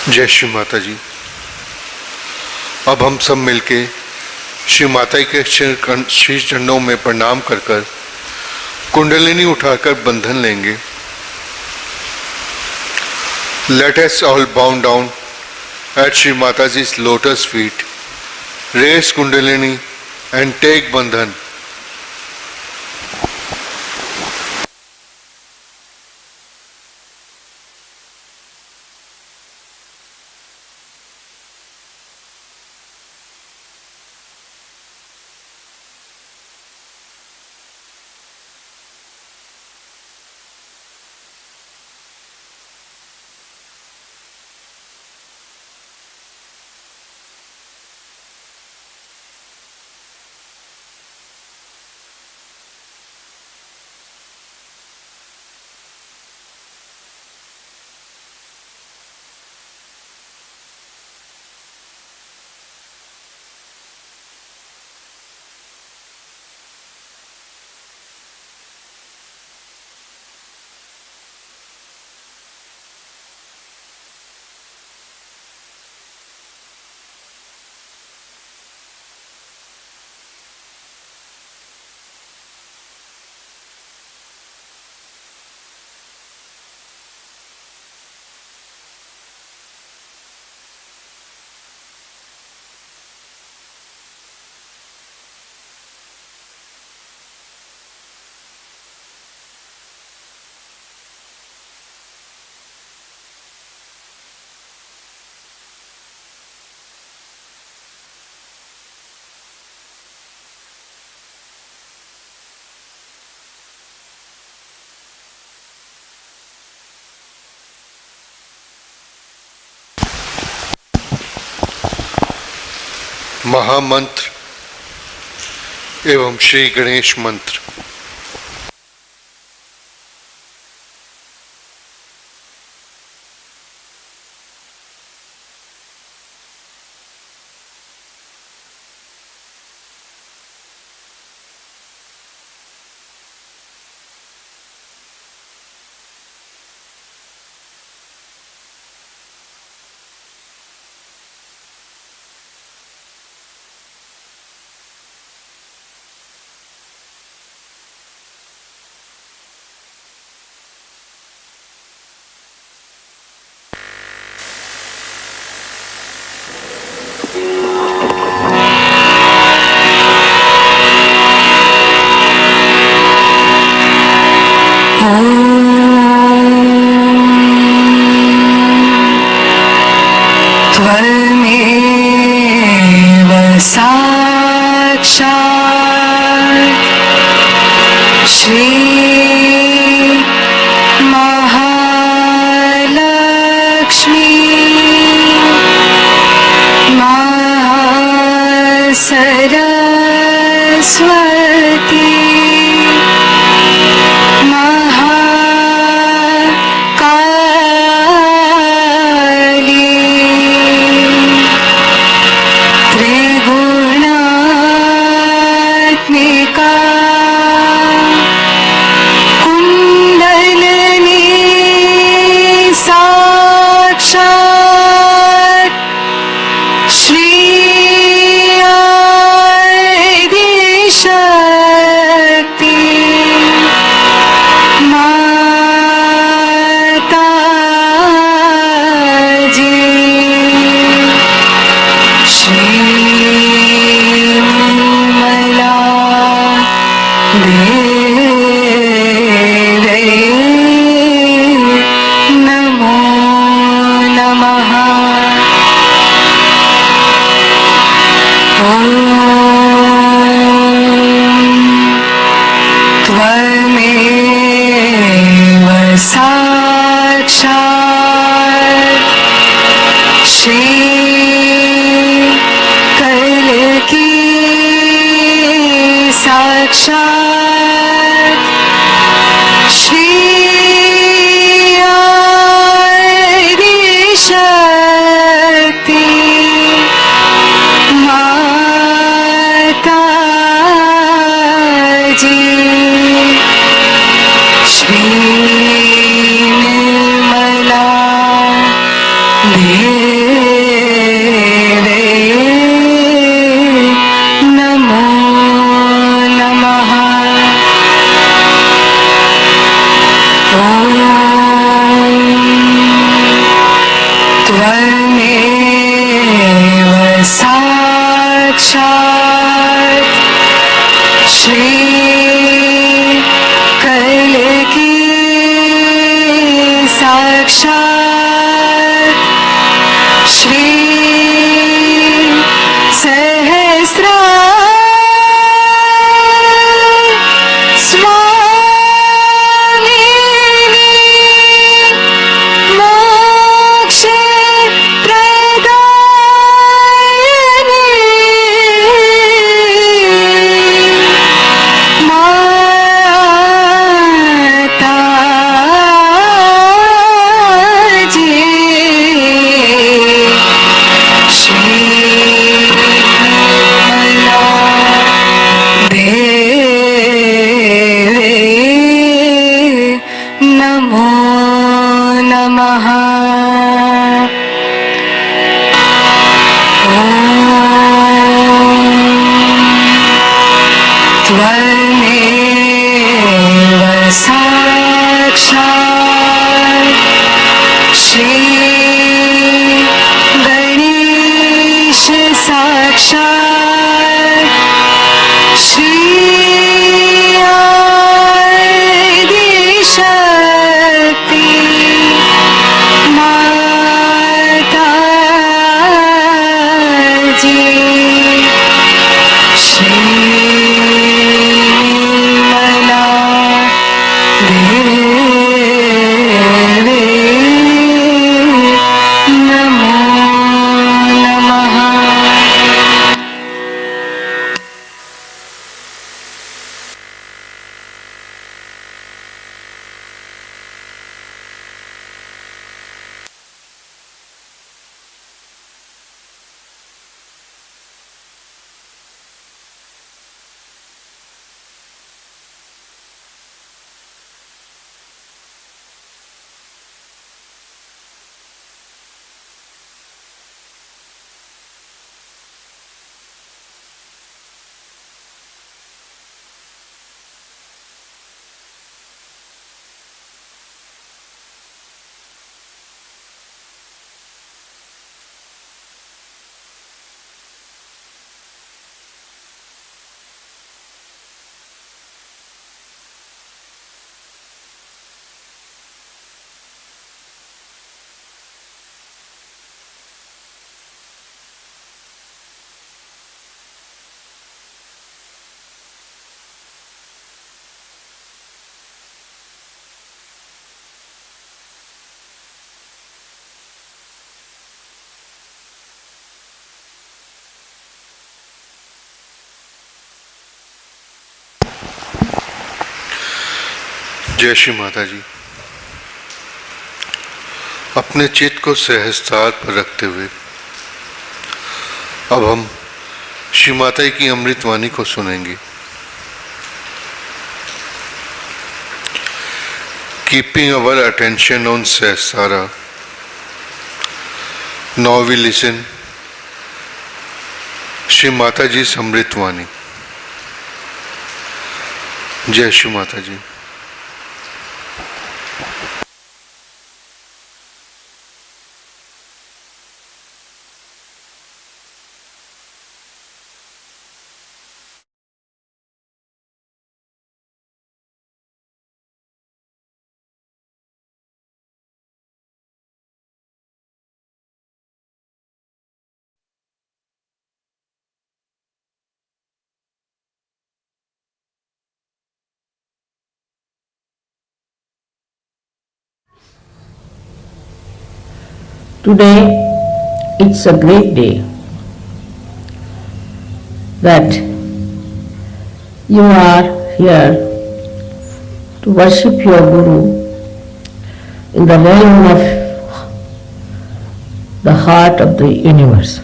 जय श्री माता जी। अब हम सब मिलके श्री माता के श्री चरणों में प्रणाम कर कर कुंडलिनी उठाकर बंधन लेंगे। Let us all bow down at Shri Mataji's lotus feet, raise Kundalini and take bandhan. महामंत्र एवं श्री गणेश मंत्र। श्री निर्मला जय श्री माता जी। अपने चित्त को सहजता पर रखते हुए अब हम श्री माता की अमृतवाणी को सुनेंगे। Keeping our attention on Sahasrara, now we listen Shri Mata ji अमृतवाणी। जय श्री माता जी। Today, it's a great day that you are here to worship your Guru in the realm of the heart of the universe.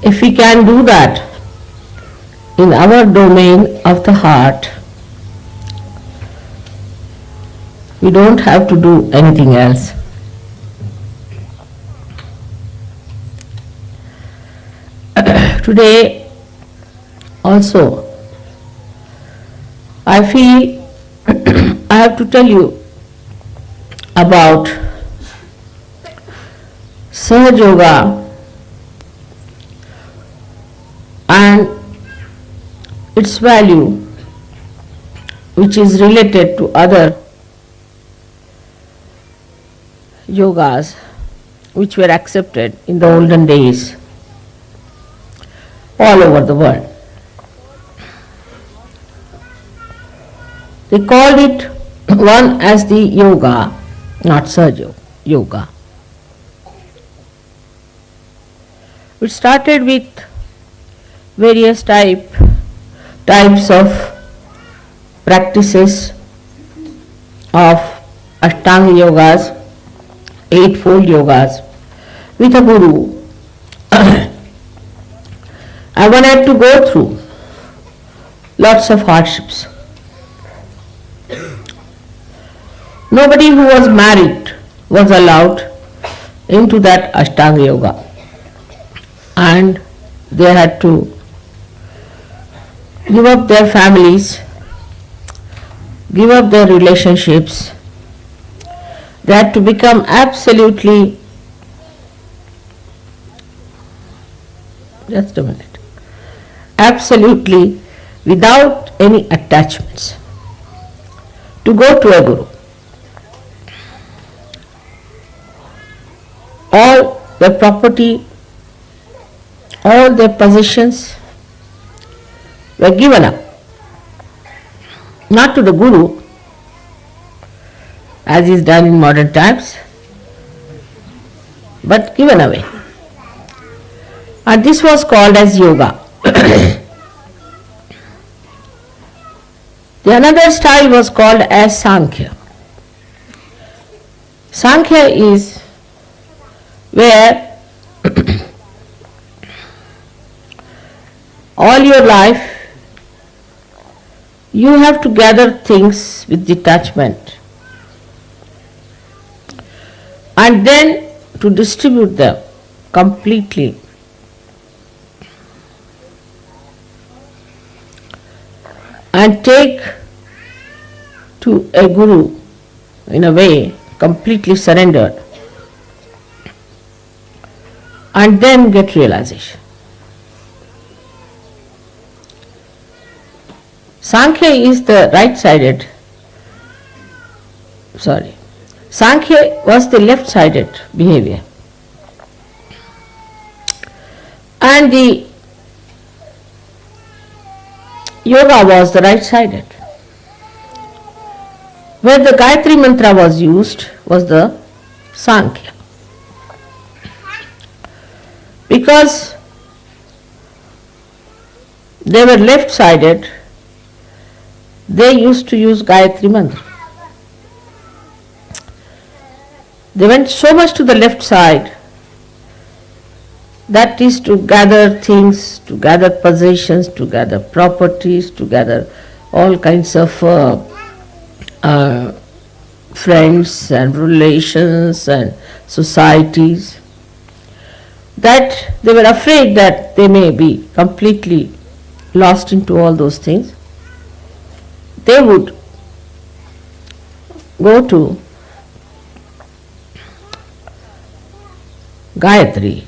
If we can do that in our domain of the heart, We don't have to do anything else. Today also, I feel I have to tell you about Sahaj Yoga and its value, which is related to other yogas which were accepted in the olden days all over the world. They called it one as the yoga, not Sahaj Yoga. It started with various types of practices of Ashtanga yogas, eightfold yogas, with a guru. I wanted to go through lots of hardships. Nobody who was married was allowed into that Ashtanga yoga, and they had to give up their families, give up their relationships. They had to become absolutely, just a minute, absolutely without any attachments to go to a guru. All their property, all their possessions were given up, not to the guru as is done in modern times, but given away. And this was called as yoga. The another style was called as Sankhya. Sankhya is where all your life you have to gather things with detachment and then to distribute them completely. And take to a guru in a way completely surrendered, and then get realization. Sankhya is the right-sided, Sankhya was the left-sided behavior, and the yoga was the right-sided. Where the Gayatri mantra was used was the Sankhya. Because they were left-sided, they used to use Gayatri mantra. They went so much to the left side, that is to gather things, to gather possessions, to gather properties, to gather all kinds of friends and relations and societies, that they were afraid that they may be completely lost into all those things. They would go to Gayatri,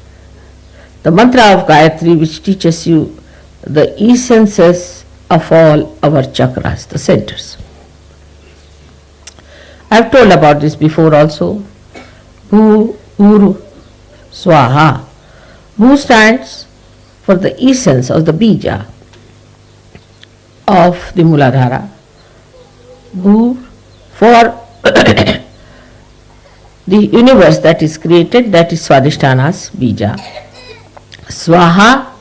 the mantra of Gayatri, which teaches you the essences of all our chakras, the centers. I have told about this before also. Bhu, Uru, Swaha. Bhu stands for the essence of the bija of the Muladhara. Bhu for the universe that is created, that is Swadhisthana's bija. Swaha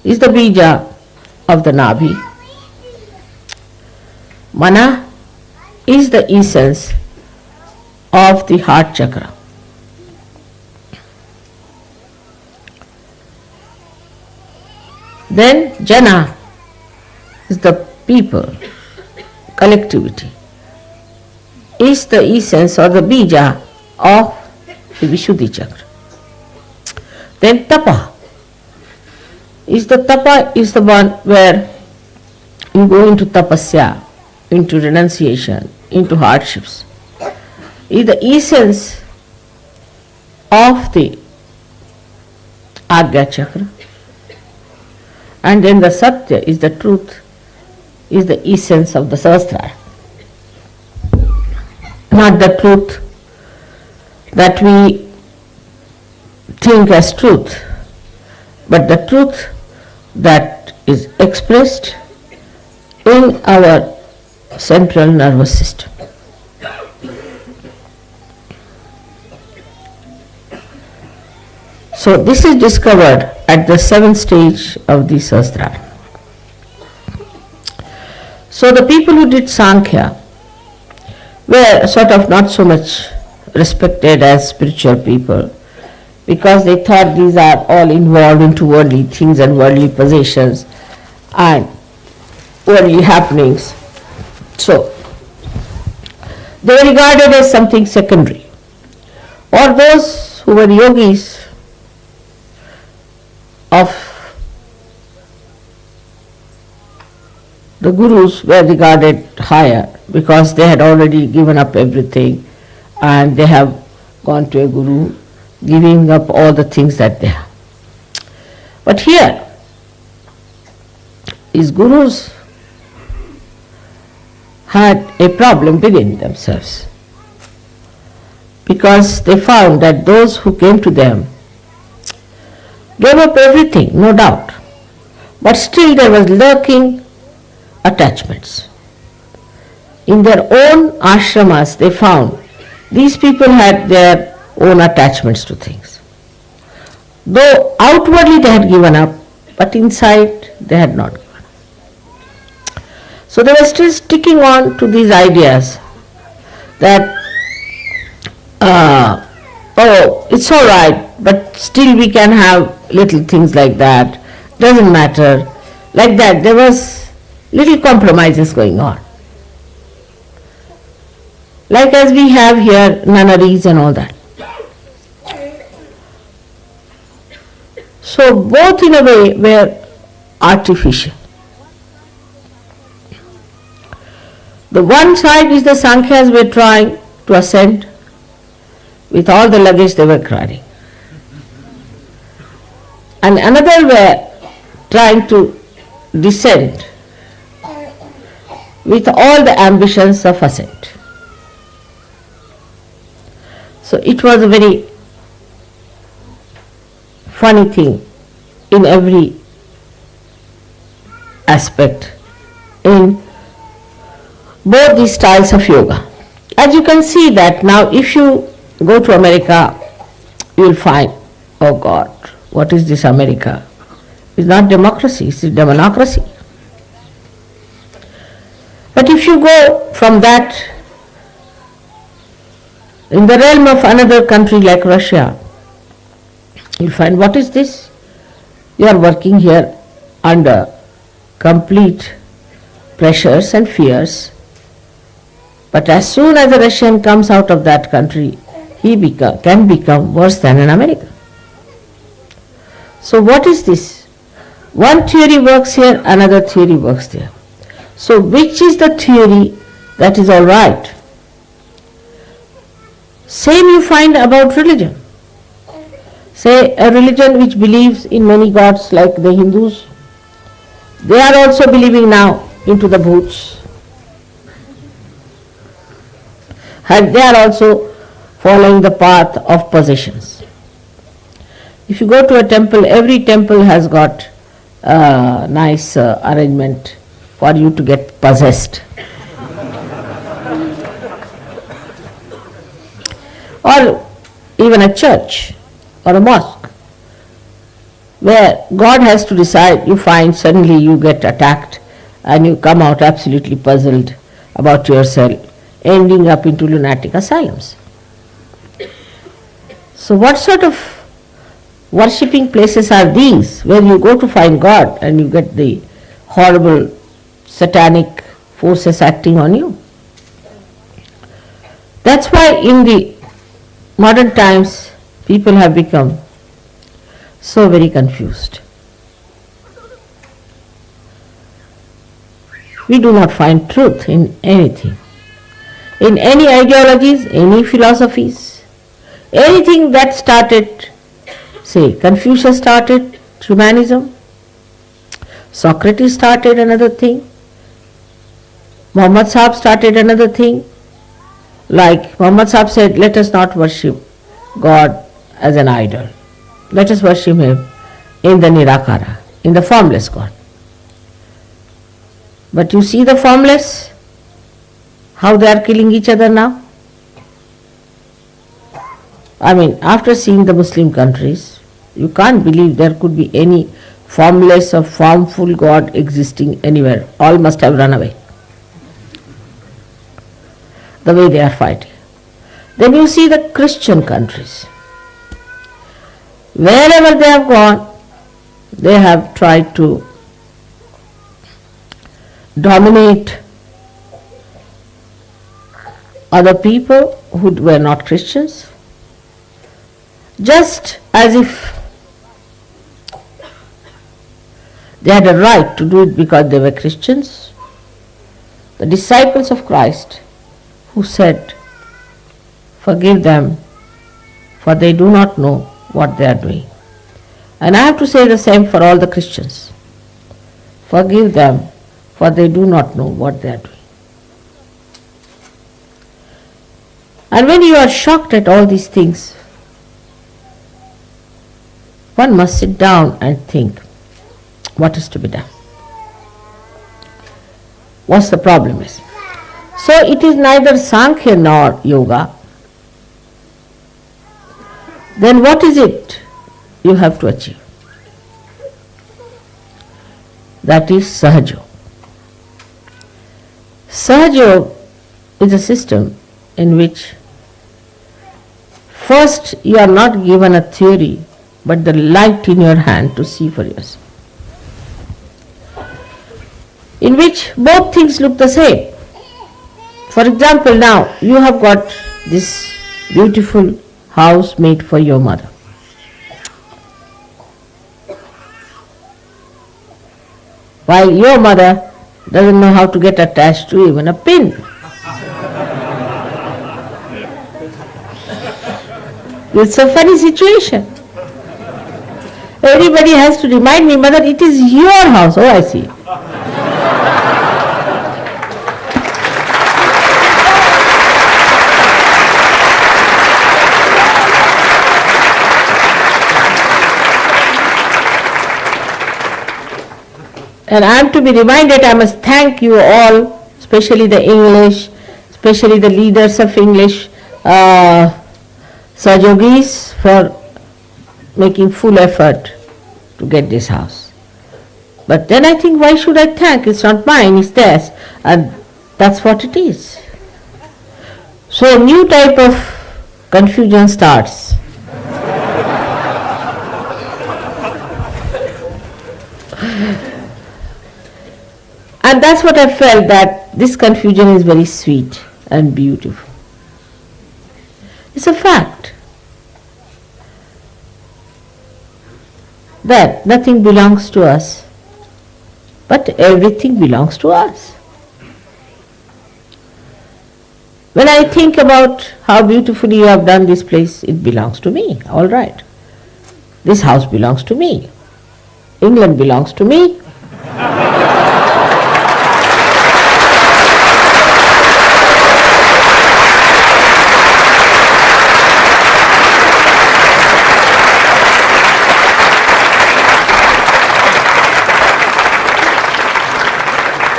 is the bija of the Nabhi. Mana is the essence of the heart chakra. Then Jana is the people, collectivity. is the essence or the bija of the Vishuddhi chakra. Then tapa is the one where you go into tapasya, into renunciation, into hardships. Is the essence of the Agya chakra. And then the Satya is the truth, is the essence of the Sahasrara. Not the truth that we think as truth, but the truth that is expressed in our central nervous system. So this is discovered at the 7th stage of the Sahasrara. So the people who did Sankhya were sort of not so much respected as spiritual people, because they thought these are all involved into worldly things and worldly possessions and worldly happenings. So they were regarded as something secondary. Or those who were yogis of the gurus were regarded higher, because they had already given up everything and they have gone to a guru, giving up all the things that they have. But here, these gurus had a problem within themselves, because they found that those who came to them gave up everything, no doubt, but still there was lurking attachments. In their own ashramas, they found these people had their own attachments to things. Though outwardly they had given up, but inside they had not given up. So they were still sticking on to these ideas that, oh, it's all right, but still we can have little things like that, doesn't matter. Like that, there was little compromises going on. Like as we have here, nunneries and all that. So both in a way were artificial. The one side is the Sankhyas were trying to ascend with all the luggage they were carrying. And another were trying to descend with all the ambitions of ascent. So it was a very funny thing in every aspect in both these styles of yoga. As you can see that now, if you go to America, you will find, oh God, what is this America? It's not democracy, it's demonocracy. But if you go from that in the realm of another country like Russia, you'll find, what is this? You are working here under complete pressures and fears. But as soon as a Russian comes out of that country, he can become worse than an American. So what is this? One theory works here, another theory works there. So which is the theory that is all right? Same you find about religion. Say a religion which believes in many gods like the Hindus, they are also believing now into the bhoots. And they are also following the path of possessions. If you go to a temple, every temple has got a nice arrangement for you to get possessed. Or even a church or a mosque, where God has to decide, you find suddenly you get attacked and you come out absolutely puzzled about yourself, ending up into lunatic asylums. So what sort of worshipping places are these, where you go to find God and you get the horrible satanic forces acting on you? That's why in the modern times people have become so very confused. We do not find truth in anything, in any ideologies, any philosophies, anything that started, say, Confucius started humanism, Socrates started another thing, Muhammad Sahib started another thing. Like Muhammad Sahib said, let us not worship God as an idol. Let us worship Him in the Nirakara, in the formless God. But you see the formless, how they are killing each other now? I mean, after seeing the Muslim countries, you can't believe there could be any formless or formful God existing anywhere. All must have run away. The way they are fighting. Then you see the Christian countries. Wherever they have gone, they have tried to dominate other people who were not Christians, just as if they had a right to do it because they were Christians. The disciples of Christ who said, forgive them, for they do not know what they are doing. And I have to say the same for all the Christians. Forgive them, for they do not know what they are doing. And when you are shocked at all these things, one must sit down and think, what is to be done? What's the problem is? So it is neither Sankhya nor Yoga. Then what is it you have to achieve? That is Sahaja. Sahaja is a system in which first you are not given a theory but the light in your hand to see for yourself, in which both things look the same. For example, now you have got this beautiful house made for your mother. While your mother doesn't know how to get attached to even a pin. It's a funny situation. Everybody has to remind me, mother, it is your house. Oh, I see. And I am to be reminded, I must thank you all, especially the English, especially the leaders of English, Sahjogis, for making full effort to get this house. But then I think, why should I thank? It's not mine, it's theirs. And that's what it is. So a new type of confusion starts. And that's what I felt, that this confusion is very sweet and beautiful. It's a fact that nothing belongs to us, but everything belongs to us. When I think about how beautifully you have done this place, it belongs to me, all right. This house belongs to me. England belongs to me.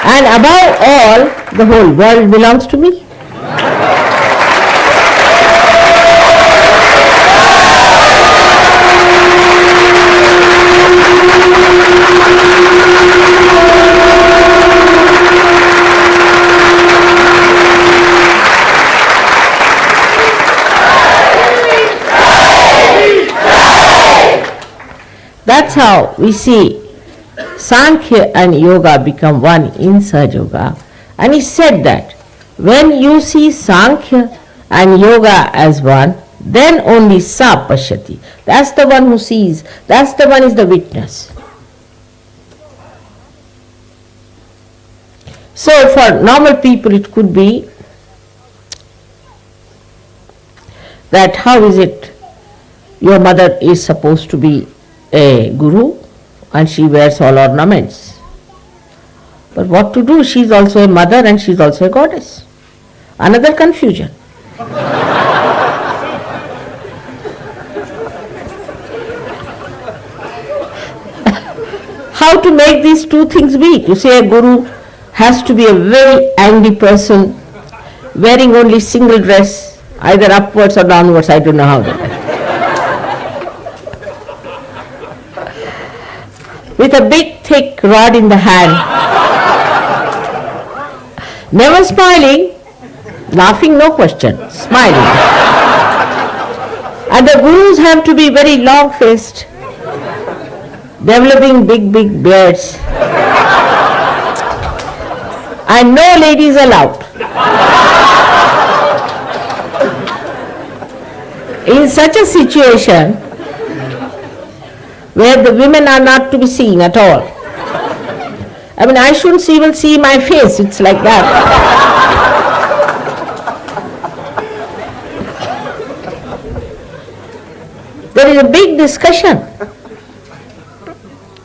And above all, the whole world belongs to me. That's how we see Sankhya and Yoga become one in Sahaja Yoga. And he said that when you see Sankhya and yoga as one, then only sa pashyati. That's the one who sees, that's the one is the witness. So for normal people it could be that how is it your mother is supposed to be a guru and she wears all ornaments. But what to do? She is also a mother and she is also a goddess. Another confusion. How to make these two things meet? You say a guru has to be a very angry person, wearing only single dress, either upwards or downwards, I don't know how that. With a big thick rod in the hand, never smiling, laughing no question, smiling. And the gurus have to be very long-faced, developing big beards, and no ladies allowed. In such a situation, where the women are not to be seen at all. I mean, I shouldn't even see my face, it's like that. There is a big discussion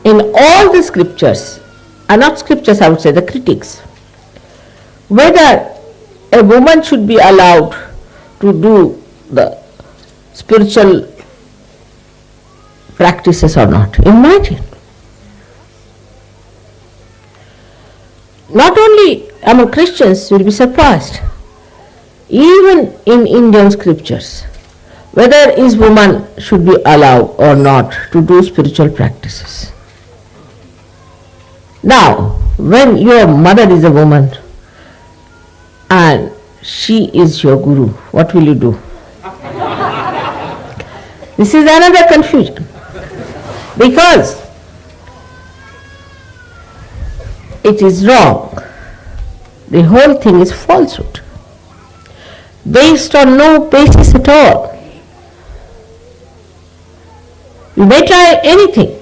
in all the scriptures, and not scriptures, I would say, the critics, whether a woman should be allowed to do the spiritual practices or not. Imagine. Not only among Christians, you will be surprised, even in Indian scriptures, whether is woman should be allowed or not to do spiritual practices. Now, when your mother is a woman and she is your guru, what will you do? This is another confusion. Because it is wrong. The whole thing is falsehood, based on no basis at all. You may try anything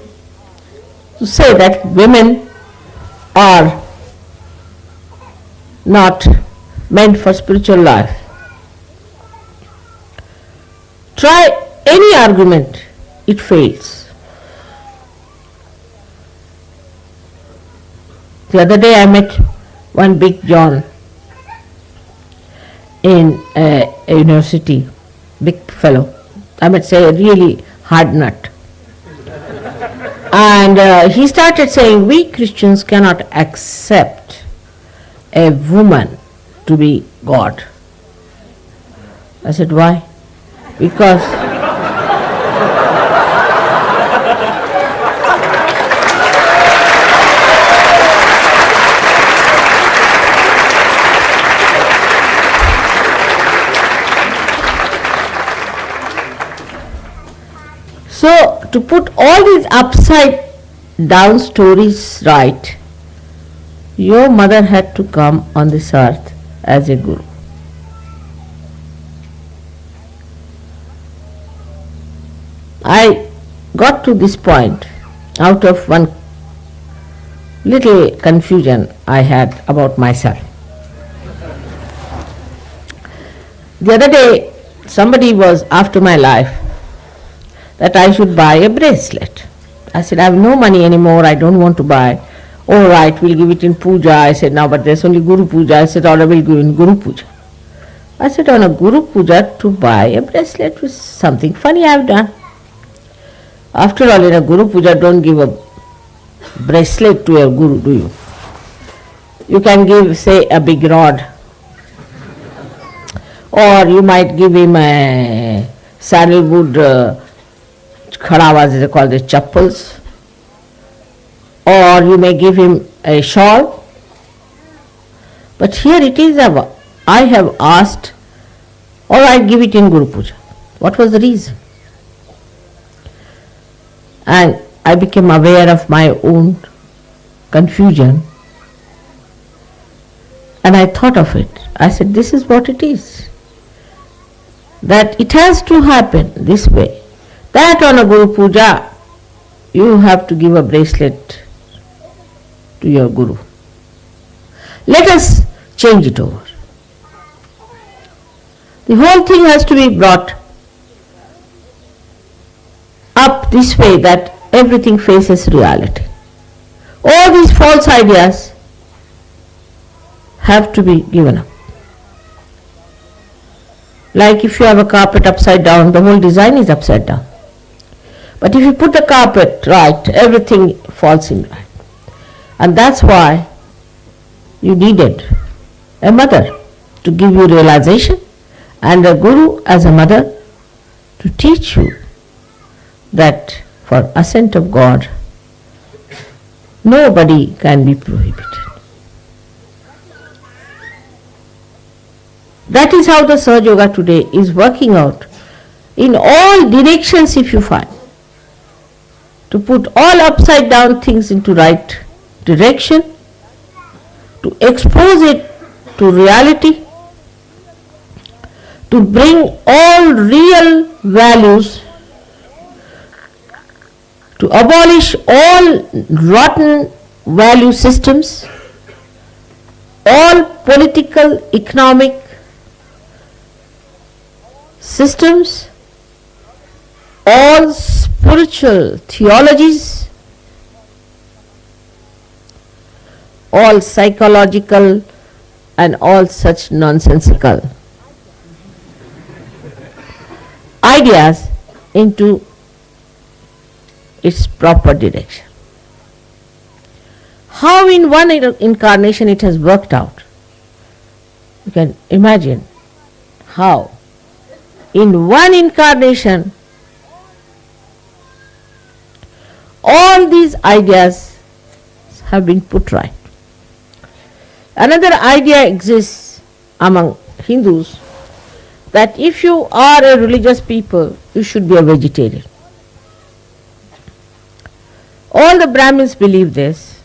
to say that women are not meant for spiritual life. Try any argument, it fails. The other day I met one big John in a university, big fellow, I might say a really hard nut. And he started saying, we Christians cannot accept a woman to be God. I said, why? Because so, to put all these upside down stories right, your mother had to come on this earth as a guru. I got to this point out of one little confusion I had about myself. The other day, somebody was after my life that I should buy a bracelet. I said, I have no money anymore, I don't want to buy. All right, we'll give it in Puja. I said, no, but there's only Guru Puja. I said, all right, we'll give in Guru Puja. I said, on a Guru Puja to buy a bracelet was something funny I have done. After all, in a Guru Puja, don't give a bracelet to a Guru, do you? You can give, say, a big rod. Or you might give him a sandalwood khadawas, they call the chappals, or you may give him a shawl. But here it is, I have asked, or I give it in Guru Puja. What was the reason? And I became aware of my own confusion, and I thought of it. I said, this is what it is. that it has to happen this way, that on a Guru Puja you have to give a bracelet to your Guru. Let us change it over. The whole thing has to be brought up this way that everything faces reality. All these false ideas have to be given up. Like if you have a carpet upside down, the whole design is upside down. But if you put the carpet right, everything falls in right. And that's why you needed a mother to give you realization and a Guru as a mother to teach you that for ascent of God, nobody can be prohibited. That is how the Sahaja Yoga today is working out in all directions, if you find, to put all upside down things into right direction, to expose it to reality, to bring all real values, to abolish all rotten value systems, all political, economic systems, all spiritual theologies, all psychological and all such nonsensical ideas into its proper direction. How in one incarnation it has worked out. You can imagine how in one incarnation all these ideas have been put right. Another idea exists among Hindus that if you are a religious people, you should be a vegetarian. All the Brahmins believe this,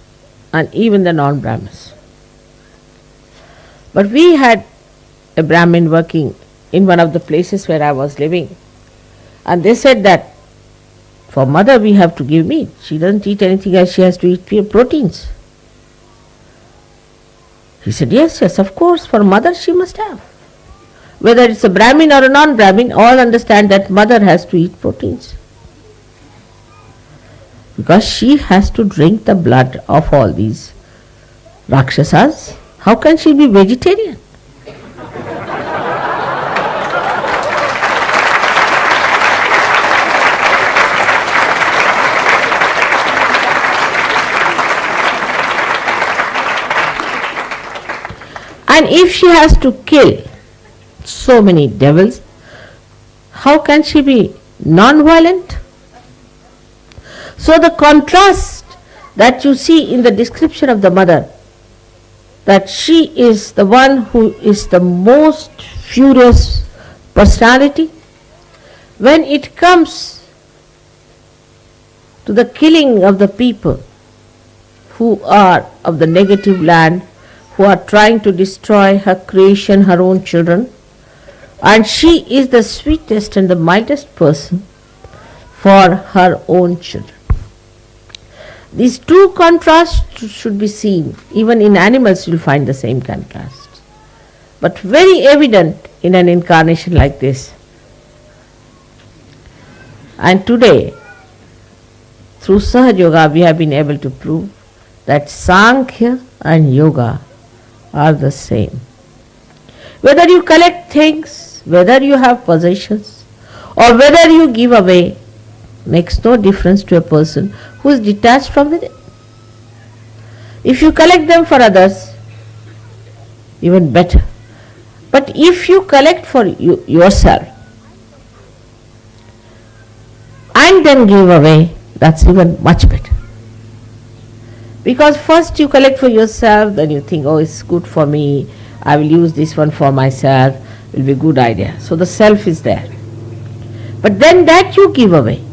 and even the non-Brahmins. But we had a Brahmin working in one of the places where I was living, and they said that for mother we have to give meat. She doesn't eat anything else, she has to eat pure proteins. He said, yes, of course, for mother she must have. Whether it's a Brahmin or a non-Brahmin, all understand that mother has to eat proteins. Because she has to drink the blood of all these Rakshasas. How can she be vegetarian? And if she has to kill so many devils, how can she be non-violent? So the contrast that you see in the description of the mother, that she is the one who is the most furious personality, when it comes to the killing of the people who are of the negative land, who are trying to destroy her creation, her own children, and she is the sweetest and the mildest person for her own children. These two contrasts should be seen. Even in animals you will find the same contrast, but very evident in an incarnation like this. And today, through Sahaja Yoga, we have been able to prove that Sankhya and Yoga are the same. Whether you collect things, whether you have possessions, or whether you give away, makes no difference to a person who is detached from within. If you collect them for others, even better. But if you collect for yourself and then give away, that's even much better. Because first you collect for yourself, then you think, oh, it's good for me, I will use this one for myself, it will be a good idea. So the self is there. But then that you give away,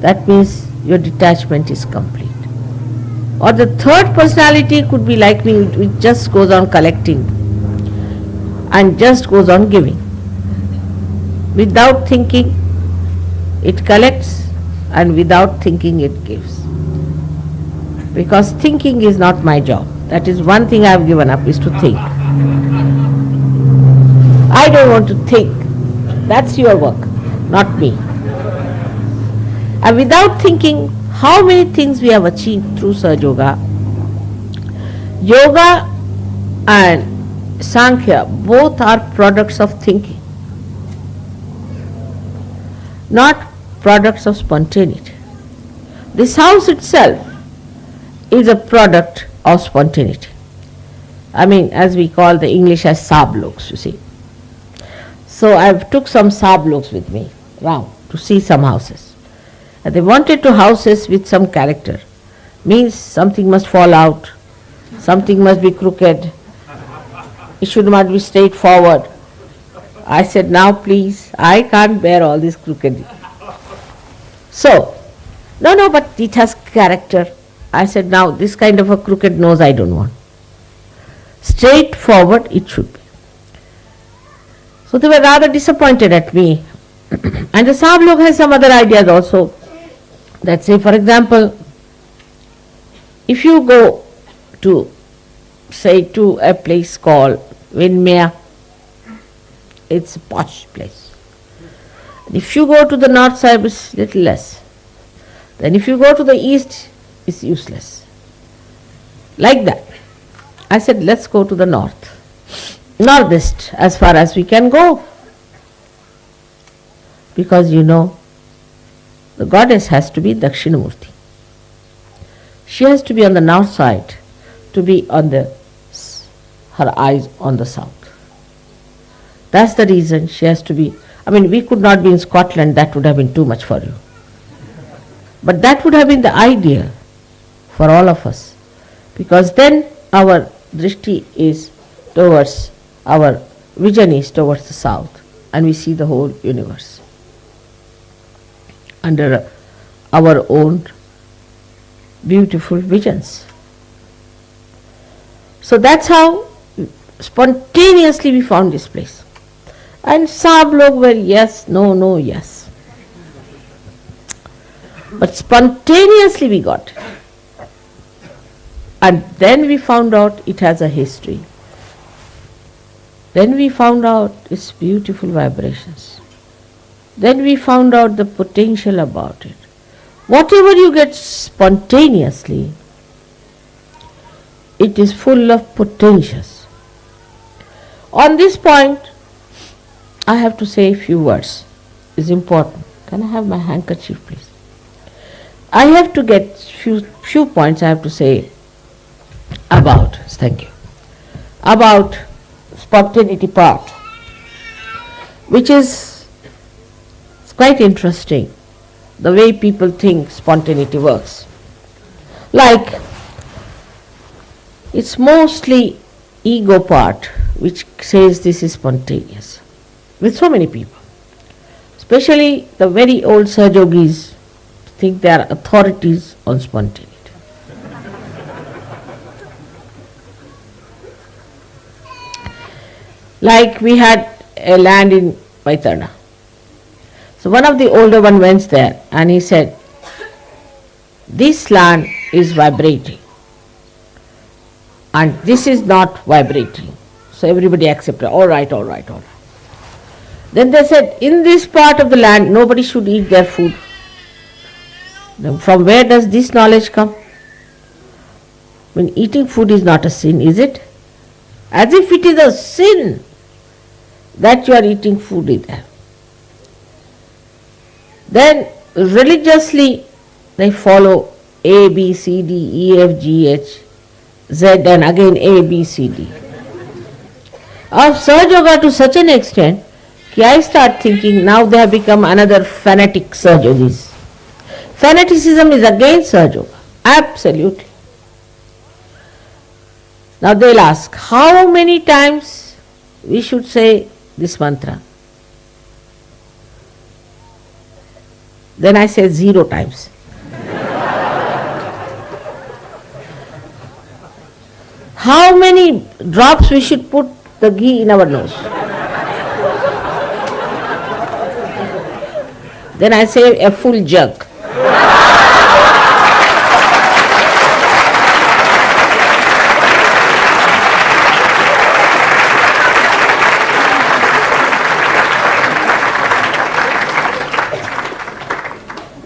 that means your detachment is complete. Or the third personality could be like me, which just goes on collecting and just goes on giving. Without thinking, it collects, and without thinking, it gives. Because thinking is not my job. That is one thing I have given up, is to think. I don't want to think. That's your work, not me. And without thinking, how many things we have achieved through Sahaja Yoga. Yoga and Sankhya both are products of thinking, not products of spontaneity. This house itself is a product of spontaneity. I mean, as we call the English as sabloks, you see. So I took some sabloks with me round to see some houses. And they wanted to houses with some character. Means something must fall out, something must be crooked, it should not be straightforward. I said, now please, I can't bear all this crooked. So, no, but it has character. I said, now this kind of a crooked nose I don't want. Straightforward it should be. So they were rather disappointed at me. And the Sablok has some other ideas also. That say, for example, if you go to, say, to a place called Vinmaya, it's a posh place. And if you go to the north side, it's little less. Then if you go to the east, it's useless. Like that. I said, let's go to the northeast, as far as we can go. Because you know, the goddess has to be Dakshinamurti. She has to be on the north side, to be on her eyes on the south. That's the reason she has to be. I mean, we could not be in Scotland, that would have been too much for you. But that would have been the ideal for all of us. Because then our drishti is towards, our vision is towards the south, and we see the whole universe under our own beautiful visions. So that's how spontaneously we found this place. And Sablok were yes, no, yes. But spontaneously we got it. And then we found out it has a history. Then we found out its beautiful vibrations. Then we found out the potential about it. Whatever you get spontaneously, it is full of potentials. On this point, I have to say a few words. It's important. Can I have my handkerchief, please? I have to get few points I have to say about, thank you, about spontaneity part, which is quite interesting, the way people think spontaneity works. Like, it's mostly ego part which says this is spontaneous, with so many people. Especially the very old Sahajogis think they are authorities on spontaneity. Like we had a land in Vaitarna. So one of the older one went there and he said, this land is vibrating and this is not vibrating. So everybody accepted, all right. Then they said, in this part of the land, nobody should eat their food. Now, from where does this knowledge come? When eating food is not a sin, is it? As if it is a sin that you are eating food in there. Then religiously they follow A, B, C, D, E, F, G, H, Z and again A, B, C, D. Of Sahaja Yoga to such an extent that I start thinking now they have become another fanatic Sahajogis. Fanaticism is against Sahaja Yoga, absolutely. Now they'll ask, how many times we should say this mantra? Then I say 0 times. How many drops we should put the ghee in our nose? Then I say a full jug.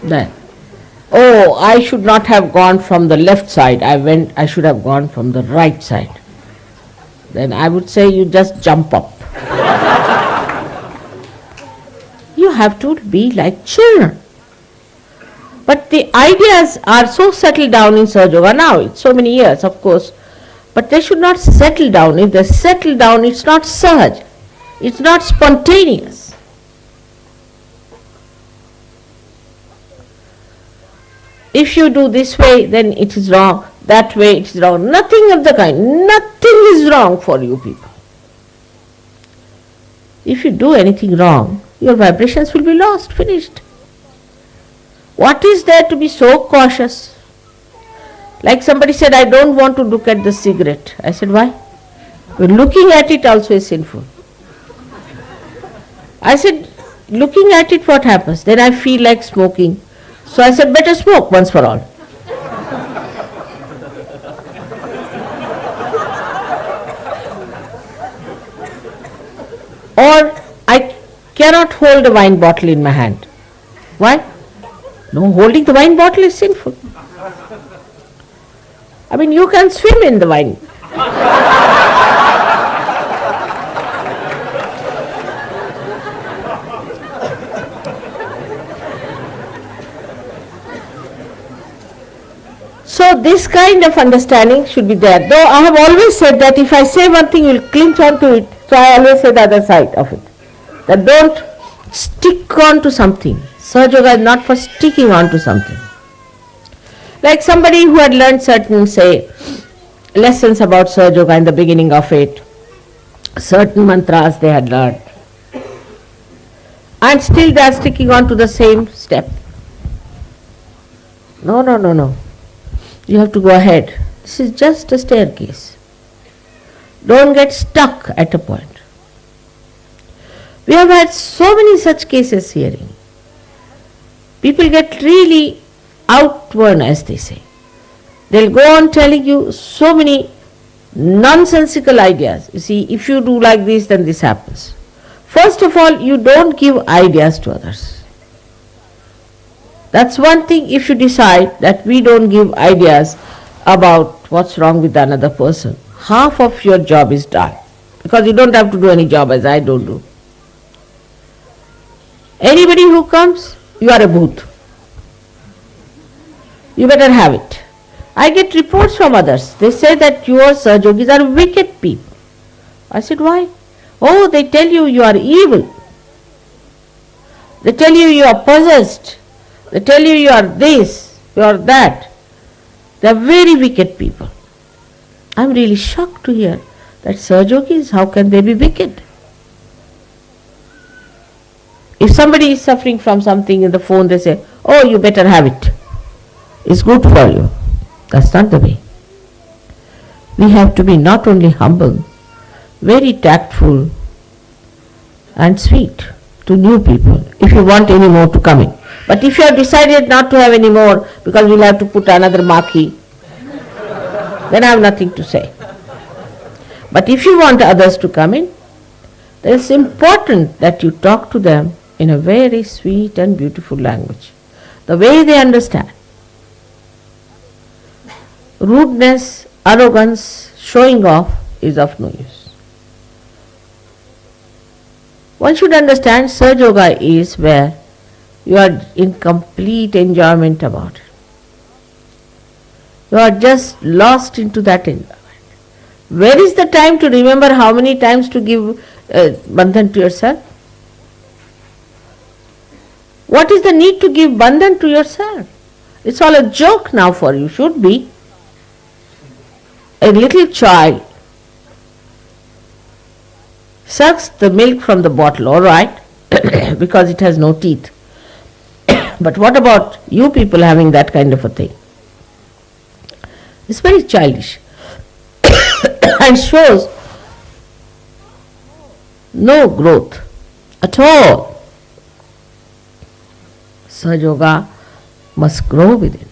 Then, oh, I should not have gone from the left side. I should have gone from the right side. Then I would say you just jump up. You have to be like children. But the ideas are so settled down in Sahaja Yoga now. It's so many years, of course. But they should not settle down. If they settle down, it's not Sahaj. It's not spontaneous. If you do this way, then it is wrong. That way, it is wrong. Nothing of the kind. Nothing is wrong for you people. If you do anything wrong, your vibrations will be lost, finished. What is there to be so cautious? Like somebody said, I don't want to look at the cigarette. I said, why? Well, looking at it also is sinful. I said, looking at it, what happens? Then I feel like smoking. So I said, better smoke once for all. Or I cannot hold a wine bottle in my hand. Why? No, holding the wine bottle is sinful. I mean, you can swim in the wine. So this kind of understanding should be there. Though I have always said that if I say one thing, you will cling on to it. So I always say the other side of it. That don't stick on to something. Sahaja Yoga is not for sticking on to something. Like somebody who had learned certain, say, lessons about Sahaja Yoga in the beginning of it, certain mantras they had learned, and still they are sticking on to the same step. No. You have to go ahead. This is just a staircase. Don't get stuck at a point. We have had so many such cases hearing. People get really outworn, as they say. They'll go on telling you so many nonsensical ideas. You see, if you do like this, then this happens. First of all, you don't give ideas to others. That's one thing. If you decide that we don't give ideas about what's wrong with another person, half of your job is done. Because you don't have to do any job as I don't do. Anybody who comes, you are a booth. You better have it. I get reports from others. They say that your Sahaja Yogis are wicked people. I said, why? Oh, they tell you you are evil. They tell you you are possessed. They tell you you are this, you are that. They are very wicked people. I am really shocked to hear that Sahaja Yogis, how can they be wicked? If somebody is suffering from something in the phone, they say, oh, you better have it. It's good for you. That's not the way. We have to be not only humble, very tactful and sweet to new people if you want any more to come in. But if you have decided not to have any more because we'll have to put another marquee, then I have nothing to say. But if you want others to come in, then it's important that you talk to them in a very sweet and beautiful language, the way they understand. Rudeness, arrogance, showing off is of no use. One should understand Sahaja Yoga is where you are in complete enjoyment about it. You are just lost into that enjoyment. Where is the time to remember how many times to give bandhan to yourself? What is the need to give bandhan to yourself? It's all a joke now for you, should be. A little child sucks the milk from the bottle, all right, because it has no teeth. But what about you people having that kind of a thing? It's very childish and shows no growth at all. Sahaja must grow within.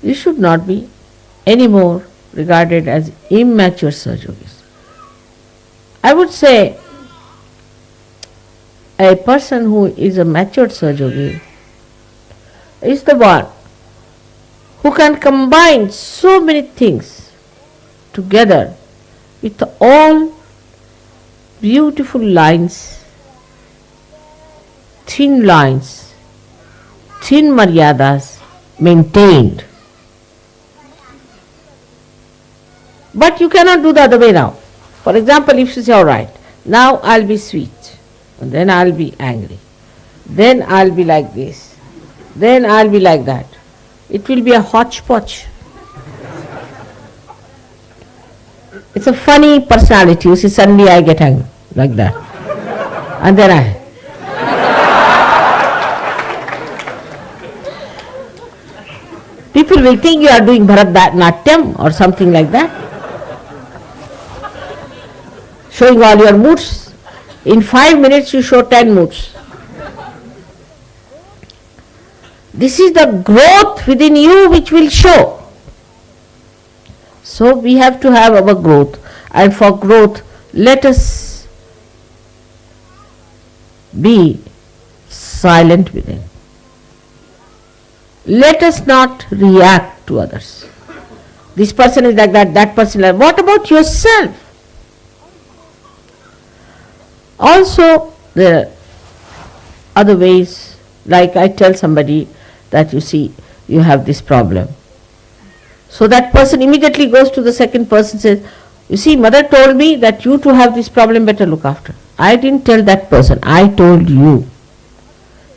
You should not be anymore regarded as immature Sahajogis. I would say a person who is a matured Sahajogi is the one who can combine so many things together with all beautiful lines, thin maryadas maintained. But you cannot do the other way now. For example, if you say, all right, now I'll be sweet, and then I'll be angry, then I'll be like this, then I'll be like that. It will be a hodgepodge. It's a funny personality. You see, suddenly I get angry, like that. And then people will think you are doing Bharatanatyam or something like that. Showing all your moods. In 5 minutes you show 10 moods. This is the growth within you which will show. So we have to have our growth, and for growth let us be silent within. Let us not react to others. This person is like that, that person is like that. What about yourself? Also, there are other ways, like I tell somebody that you see, you have this problem. So that person immediately goes to the second person and says, you see, mother told me that you too have this problem, better look after. I didn't tell that person, I told you.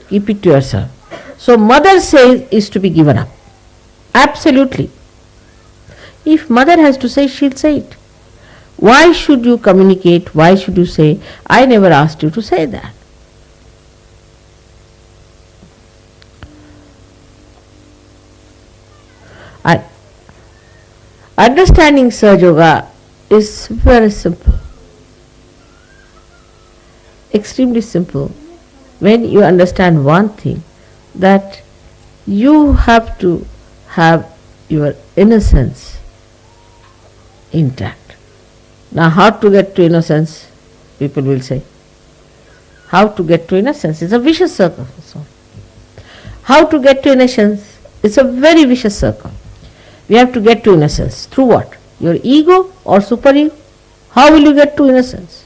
Keep it to yourself. So mother says is to be given up. Absolutely. If mother has to say, she'll say it. Why should you communicate? Why should you say, I never asked you to say that? Understanding Sahaja Yoga is very simple. Extremely simple. When you understand one thing, that you have to have your innocence intact. Now how to get to innocence? People will say. How to get to innocence? It's a vicious circle. How to get to innocence? It's a very vicious circle. We have to get to innocence. Through what? Your ego or super ego? How will you get to innocence?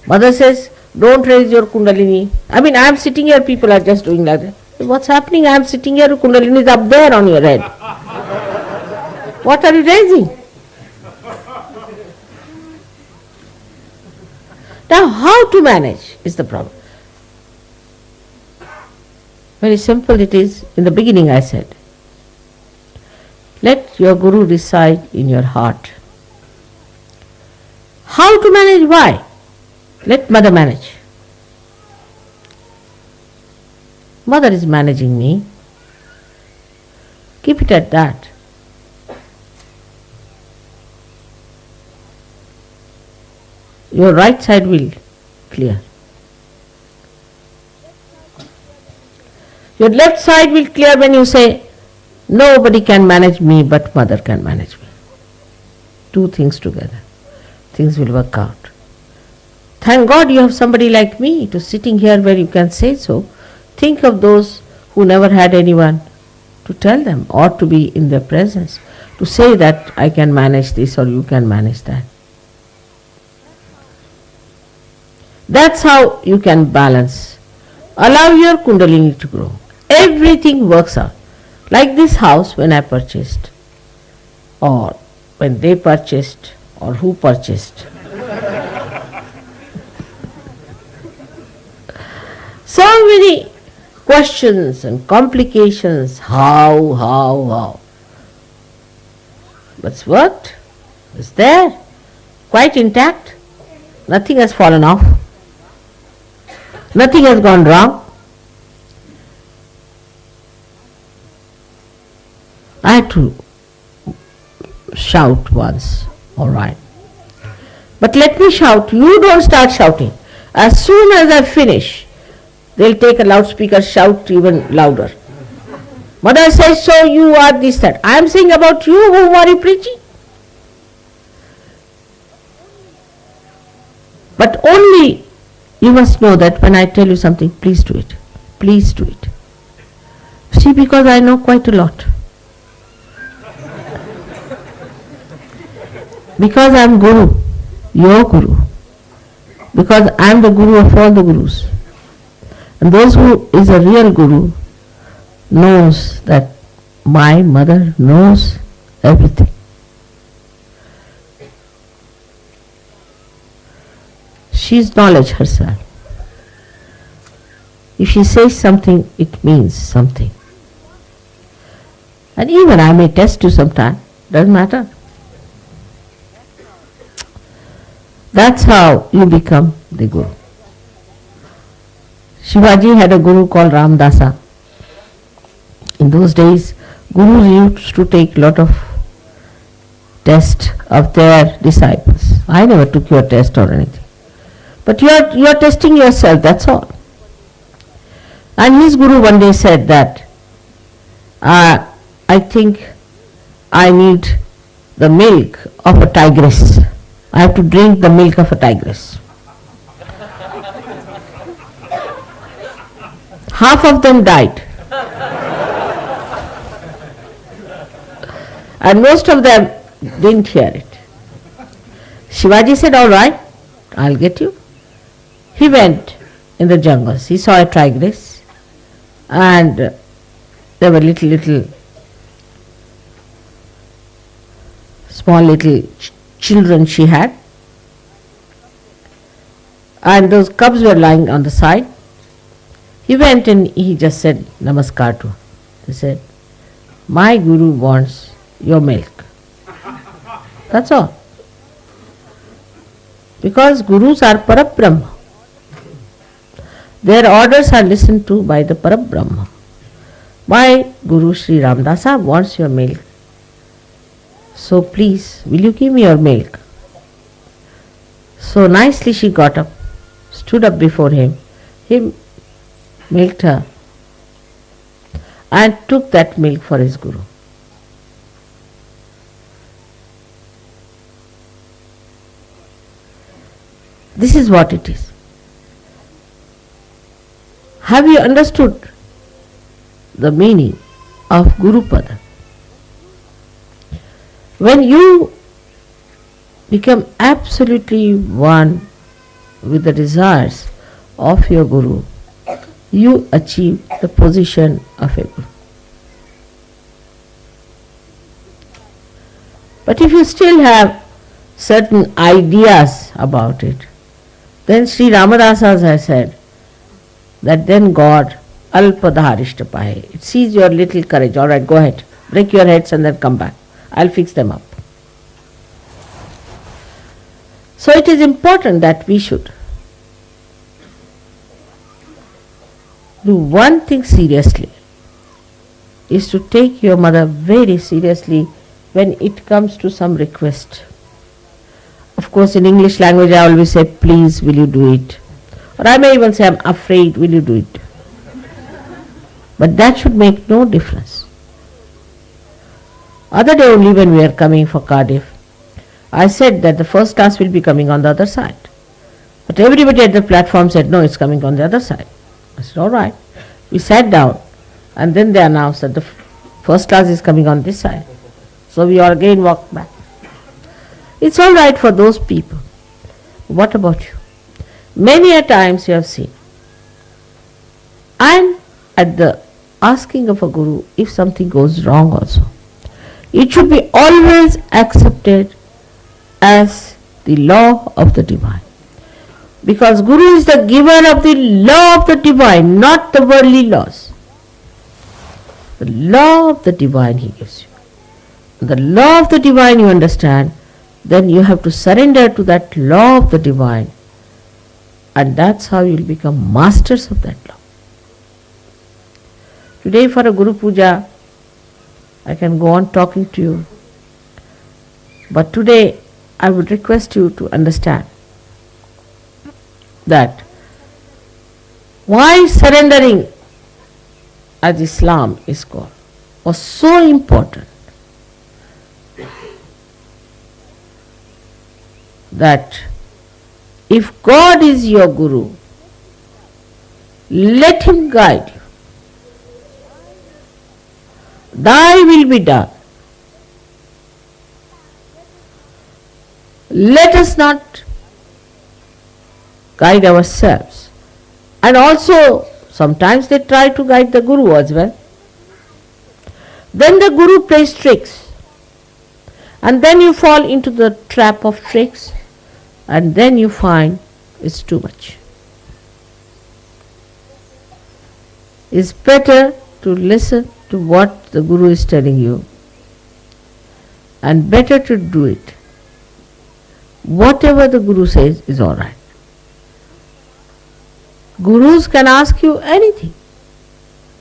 Mother says, don't raise your kundalini. I mean, I am sitting here, people are just doing like that. What's happening? I am sitting here, kundalini is up there on your head. What are you raising? Now, how to manage is the problem. Very simple it is. In the beginning I said, let your Guru reside in your heart. How to manage? Why? Let mother manage. Mother is managing me. Keep it at that. Your right side will clear. Your left side will clear when you say, nobody can manage me but mother can manage me. Two things together. Things will work out. Thank God you have somebody like me to sitting here where you can say so. Think of those who never had anyone to tell them or to be in their presence, to say that I can manage this or you can manage that. That's how you can balance. Allow your kundalini to grow. Everything works out. Like this house when I purchased, or when they purchased, or who purchased. So many questions and complications. How? But it's worked. It's there. Quite intact. Nothing has fallen off. Nothing has gone wrong. I had to shout once, all right. But let me shout, you don't start shouting. As soon as I finish, they'll take a loudspeaker, shout even louder. Mother says, so you are this, that. I am saying about you, whom are you preaching? But only you must know that when I tell you something, please do it. Please do it. See, because I know quite a lot. Because I am Guru, your Guru. Because I am the Guru of all the Gurus. And those who is a real Guru knows that my mother knows everything. She is knowledge herself. If she says something, it means something. And even I may test you sometime, doesn't matter. That's how you become the Guru. Shivaji had a Guru called Ramdasa. In those days, Gurus used to take a lot of tests of their disciples. I never took your test or anything. But you are testing yourself, that's all. And his Guru one day said that, I think I need the milk of a tigress. I have to drink the milk of a tigress. Half of them died. And most of them didn't hear it. Shivaji said, all right, I'll get you. He went in the jungles. He saw a tigress and there were little small little children she had. And those cubs were lying on the side. He went and he just said namaskar to her. He said, my Guru wants your milk. That's all. Because Gurus are Parabrahma. Their orders are listened to by the Parabrahma. My Guru Shri Ramdasa wants your milk. So please, will you give me your milk? So nicely she got up, stood up before him. He milked her and took that milk for his Guru. This is what it is. Have you understood the meaning of Guru Pada? When you become absolutely one with the desires of your Guru, you achieve the position of a Guru. But if you still have certain ideas about it, then Sri Ramadasa has said that then God alpadharishtapahe. It sees your little courage. All right, go ahead. Break your heads and then come back. I'll fix them up. So it is important that we should do one thing seriously, is to take your mother very seriously when it comes to some request. Of course, in English language I always say, please, will you do it? Or I may even say, I'm afraid, will you do it? But that should make no difference. Other day only when we are coming for Cardiff, I said that the first class will be coming on the other side. But everybody at the platform said, no, it's coming on the other side. I said, all right. We sat down and then they announced that the first class is coming on this side. So we all again walked back. It's all right for those people. What about you? Many a times you have seen. And at the asking of a Guru, if something goes wrong also, it should be always accepted as the law of the divine. Because Guru is the giver of the law of the divine, not the worldly laws. The law of the divine he gives you. The law of the divine you understand, then you have to surrender to that law of the divine. And that's how you will become masters of that law. Today for a Guru Puja, I can go on talking to you. But today I would request you to understand that Why surrendering, as Islam is called, was so important that if God is your Guru, let Him guide you. Thy will be done. Let us not guide ourselves. And also, sometimes they try to guide the Guru as well. Then the Guru plays tricks. And then you fall into the trap of tricks. And then you find it's too much. It's better to listen to what the Guru is telling you, and better to do it. Whatever the Guru says is all right. Gurus can ask you anything.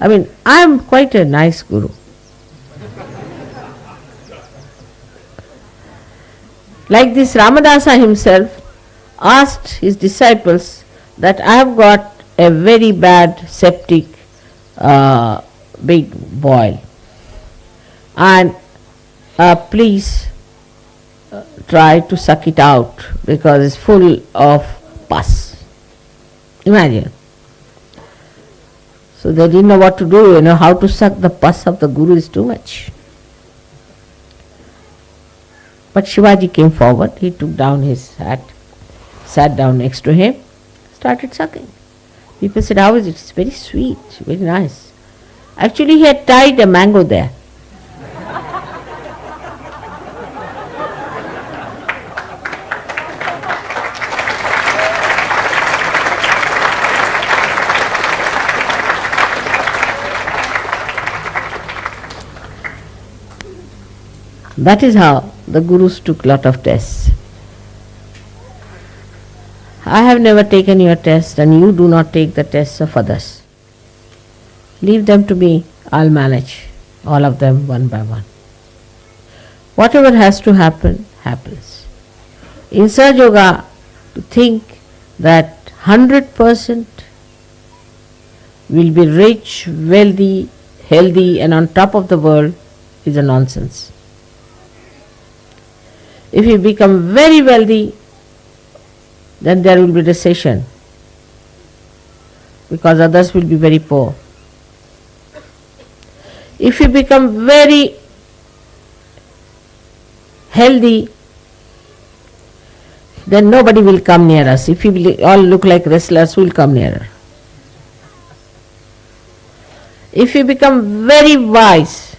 I mean, I am quite a nice Guru. Like this Ramadasa himself asked his disciples that I have got a very bad septic big boil, and please try to suck it out because it's full of pus. Imagine. So they didn't know what to do, how to suck the pus of the Guru is too much. But Shivaji came forward, he took down his hat, sat down next to him, started sucking. People said, how is it? It's very sweet, very nice. Actually, he had tied a mango there. That is how the Gurus took lot of tests. I have never taken your test, and you do not take the tests of others. Leave them to me, I'll manage all of them one by one. Whatever has to happen, happens. In Sahaja Yoga, to think that 100% will be rich, wealthy, healthy and on top of the world is a nonsense. If you become very wealthy, then there will be recession because others will be very poor. If you become very healthy, then nobody will come near us. If we all look like wrestlers, who will come nearer? If you become very wise,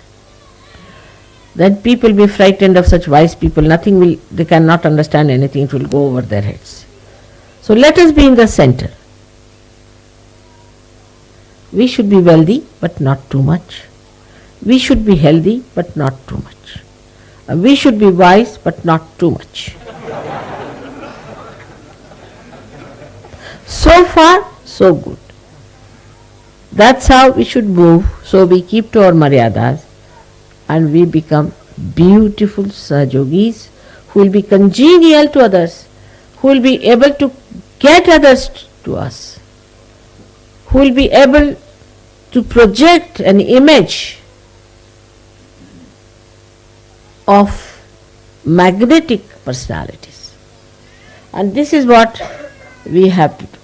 then people will be frightened of such wise people. They cannot understand anything, it will go over their heads. So let us be in the center. We should be wealthy, but not too much. We should be healthy, but not too much. We should be wise, but not too much. So far, so good. That's how we should move. So we keep to our maryadas and we become beautiful Sahajogis who will be congenial to others, who will be able to get others to us, who will be able to project an image of magnetic personalities. And this is what we have to do.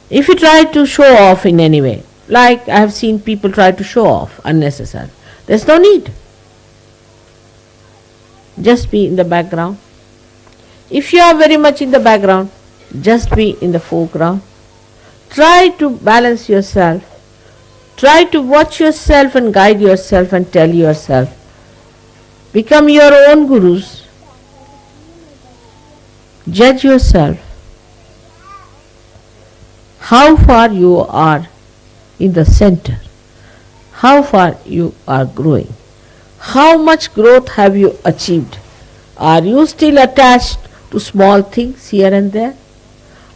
If you try to show off in any way, like I have seen people try to show off unnecessarily, there's no need. Just be in the background. If you are very much in the background, just be in the foreground. Try to balance yourself. Try to watch yourself and guide yourself and tell yourself. Become your own gurus. Judge yourself. How far you are in the center. How far you are growing. How much growth have you achieved? Are you still attached to small things here and there?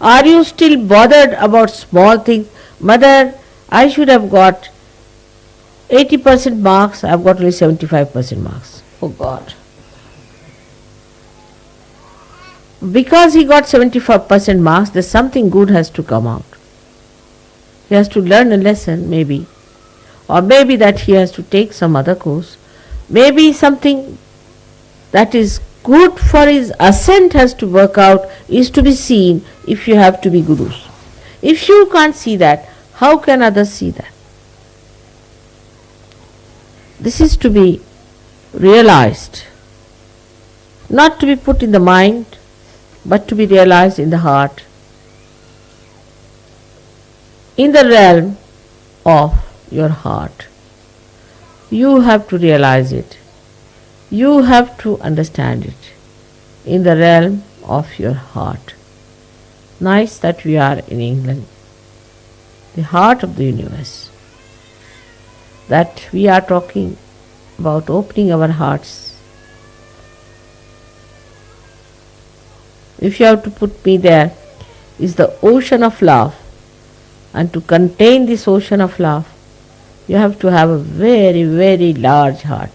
Are you still bothered about small things? Mother, I should have got 80% marks, I have got only 75% marks. Oh God. Because he got 75% marks, there's something good has to come out. He has to learn a lesson, maybe. Or maybe that he has to take some other course. Maybe something that is good for his ascent has to work out, is to be seen if you have to be gurus. If you can't see that, how can others see that? This is to be realized, not to be put in the mind, but to be realized in the heart, in the realm of your heart. You have to realize it. You have to understand it in the realm of your heart. Nice that we are in England, the heart of the universe, that we are talking about opening our hearts. If you have to put me there, is the ocean of love, and to contain this ocean of love, you have to have a very, very large heart,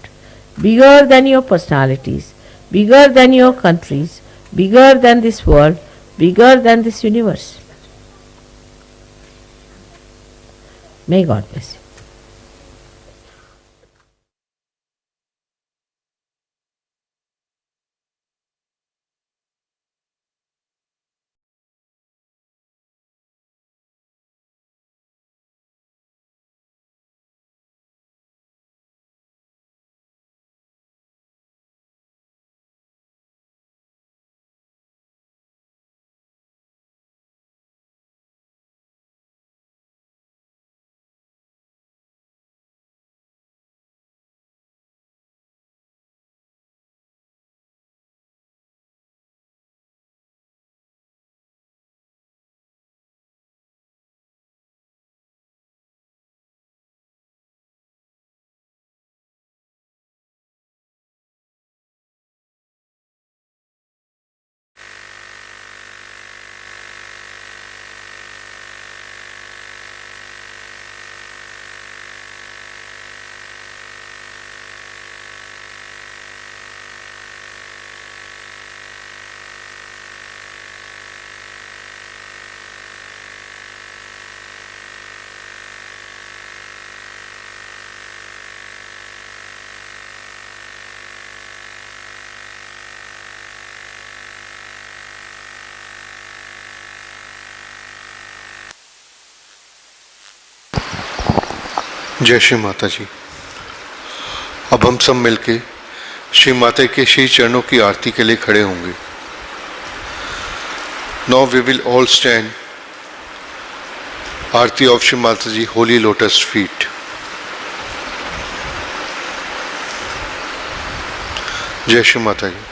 bigger than your personalities, bigger than your countries, bigger than this world, bigger than this universe. May God bless you. जय श्री माता जी। अब हम सब मिलके श्री माता के श्री चरणों की आरती के लिए खड़े होंगे। Now we will all stand aarti of Shri Mata ji Holi lotus feet. Jai Shri Mata जी।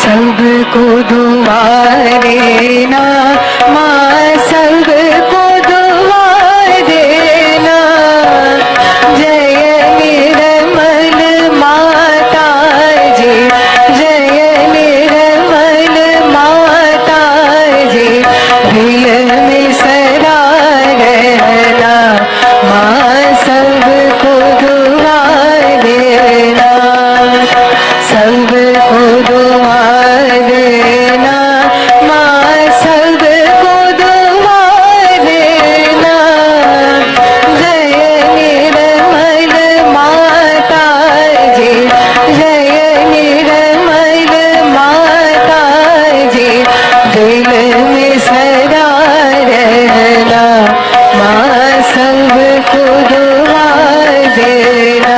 सबको दुआ देना माँ, सबको दुआ देना। जय निर्मल माता जी, जय निर्मल माता जी, दिल में सदा रहना माँ, सबको दुआ देना, सबको दुआ देना माँ, सबको दुआ देना। जय निर्मल माता जी, जय निर्मल माता जी, दिल में सदा रहना माँ, सबको दुआ देना।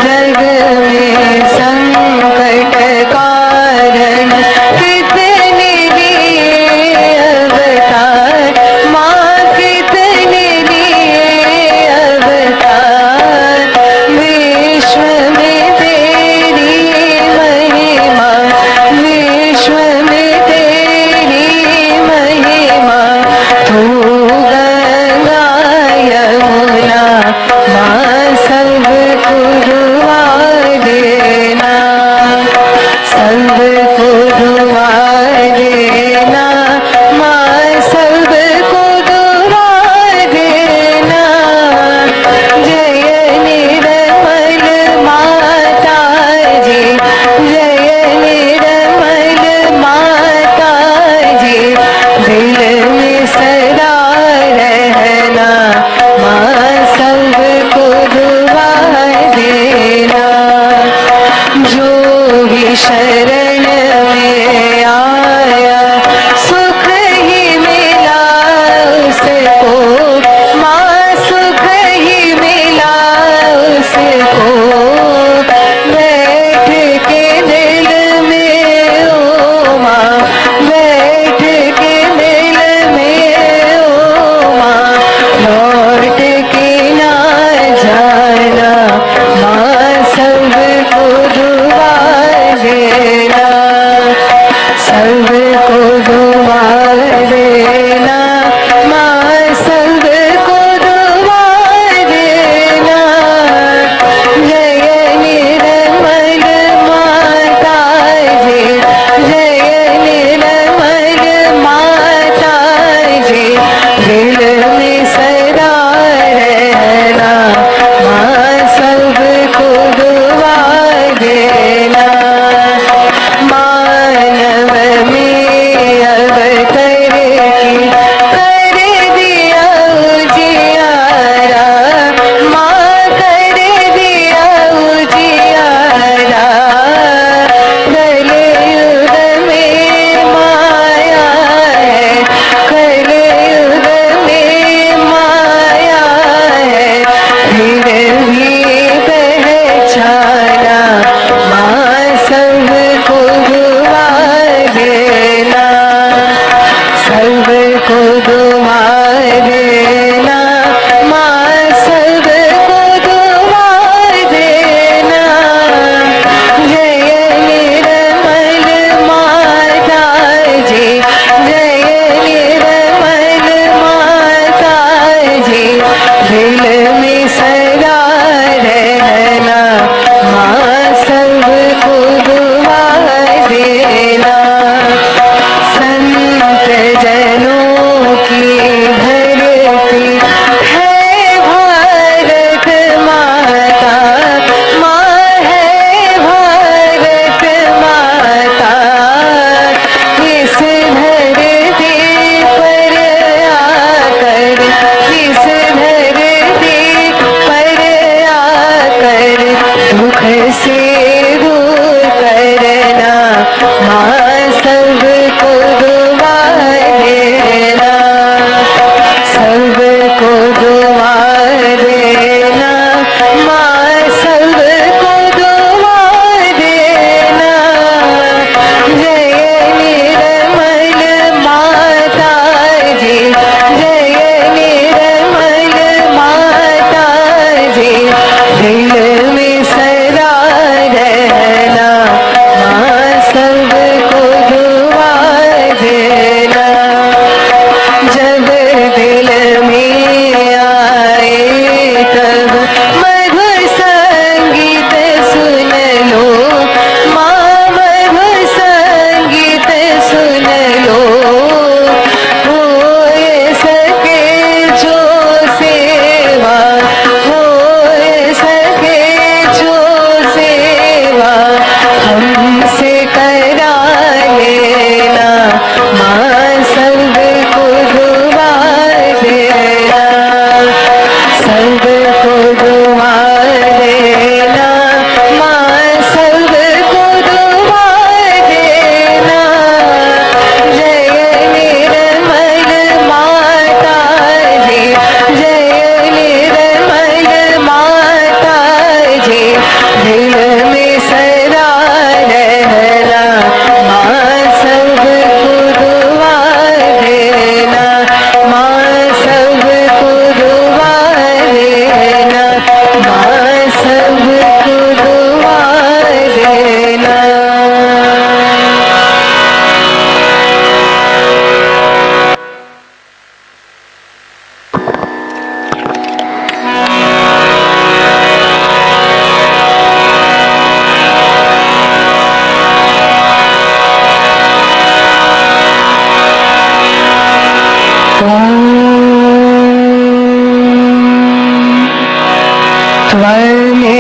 जग में संकट कारण कितने दिए अवतार माँ, कितने दिए अवतार। विश्व में तेरी महिमा, विश्व में तेरी महिमा। तू गंगा यमुना माँ, सबको दुआ देना, सबको दुआ देना माँ, सबको दुआ देना। जय निर्मल माता जी, जय निर्मल माता जी, दिल में सदा रहना माँ, सबको दुआ देना। जो भी शरण में आया सुख ही मिला उसको माँ, सुख ही मिला उसको। बैठ के दिल में ओ माँ, बैठ के दिल में ओ माँ, लौट के ना जाना माँ, सबको दुआ देना।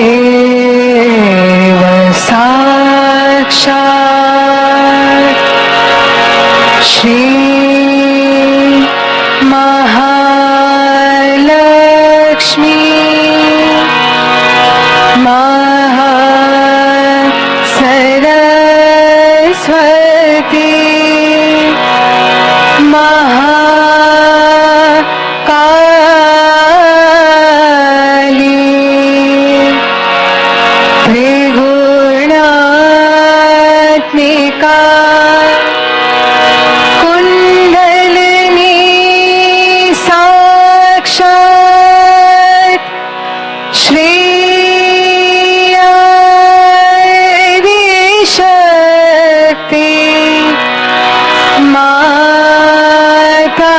त्वमेव साक्षात् श्री महालक्ष्मी सरस्वती महाकाली त्रिगुणात्मिका कुण्डलिनी साक्षात् श्री शक्ति माता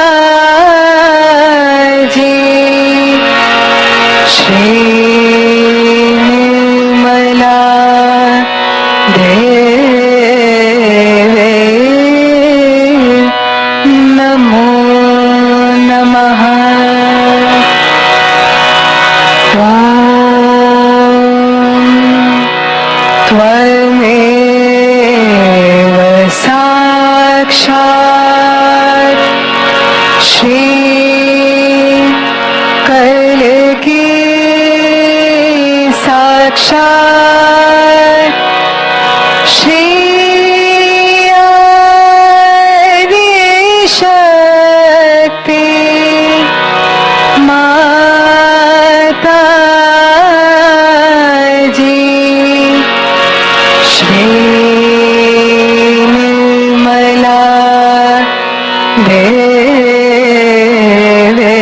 जी श्री निर्मला देवे नमो नमः। त्वमेव साक्षात् श्री कलकी साक्षात् श्री आदिशक्ति माता जी श्री निर्मला देवे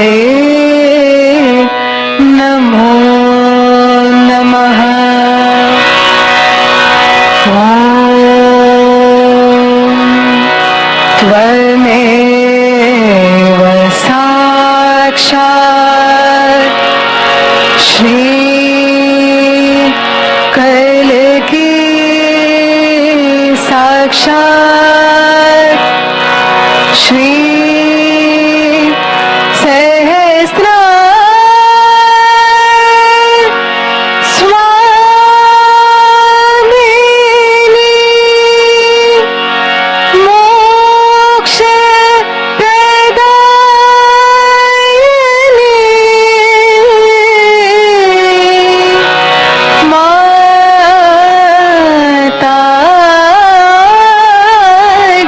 नमो नमः। त्वमेव साक्षात् श्री कलकी साक्षात् श्री सहस्रा स्वामिनी मोक्ष प्रदायिनी माता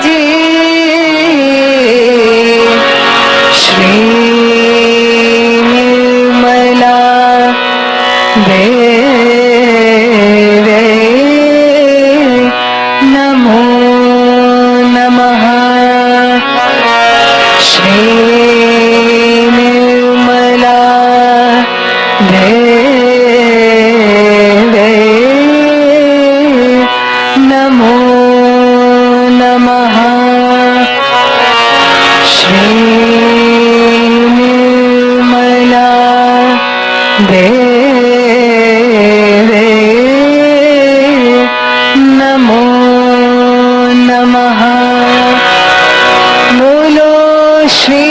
जी श्री निर्मला देवे नमो नमः। श्री निर्मला देवे नमो नमः। श्री निर्मला देवे नमो नमः। बोलो श्री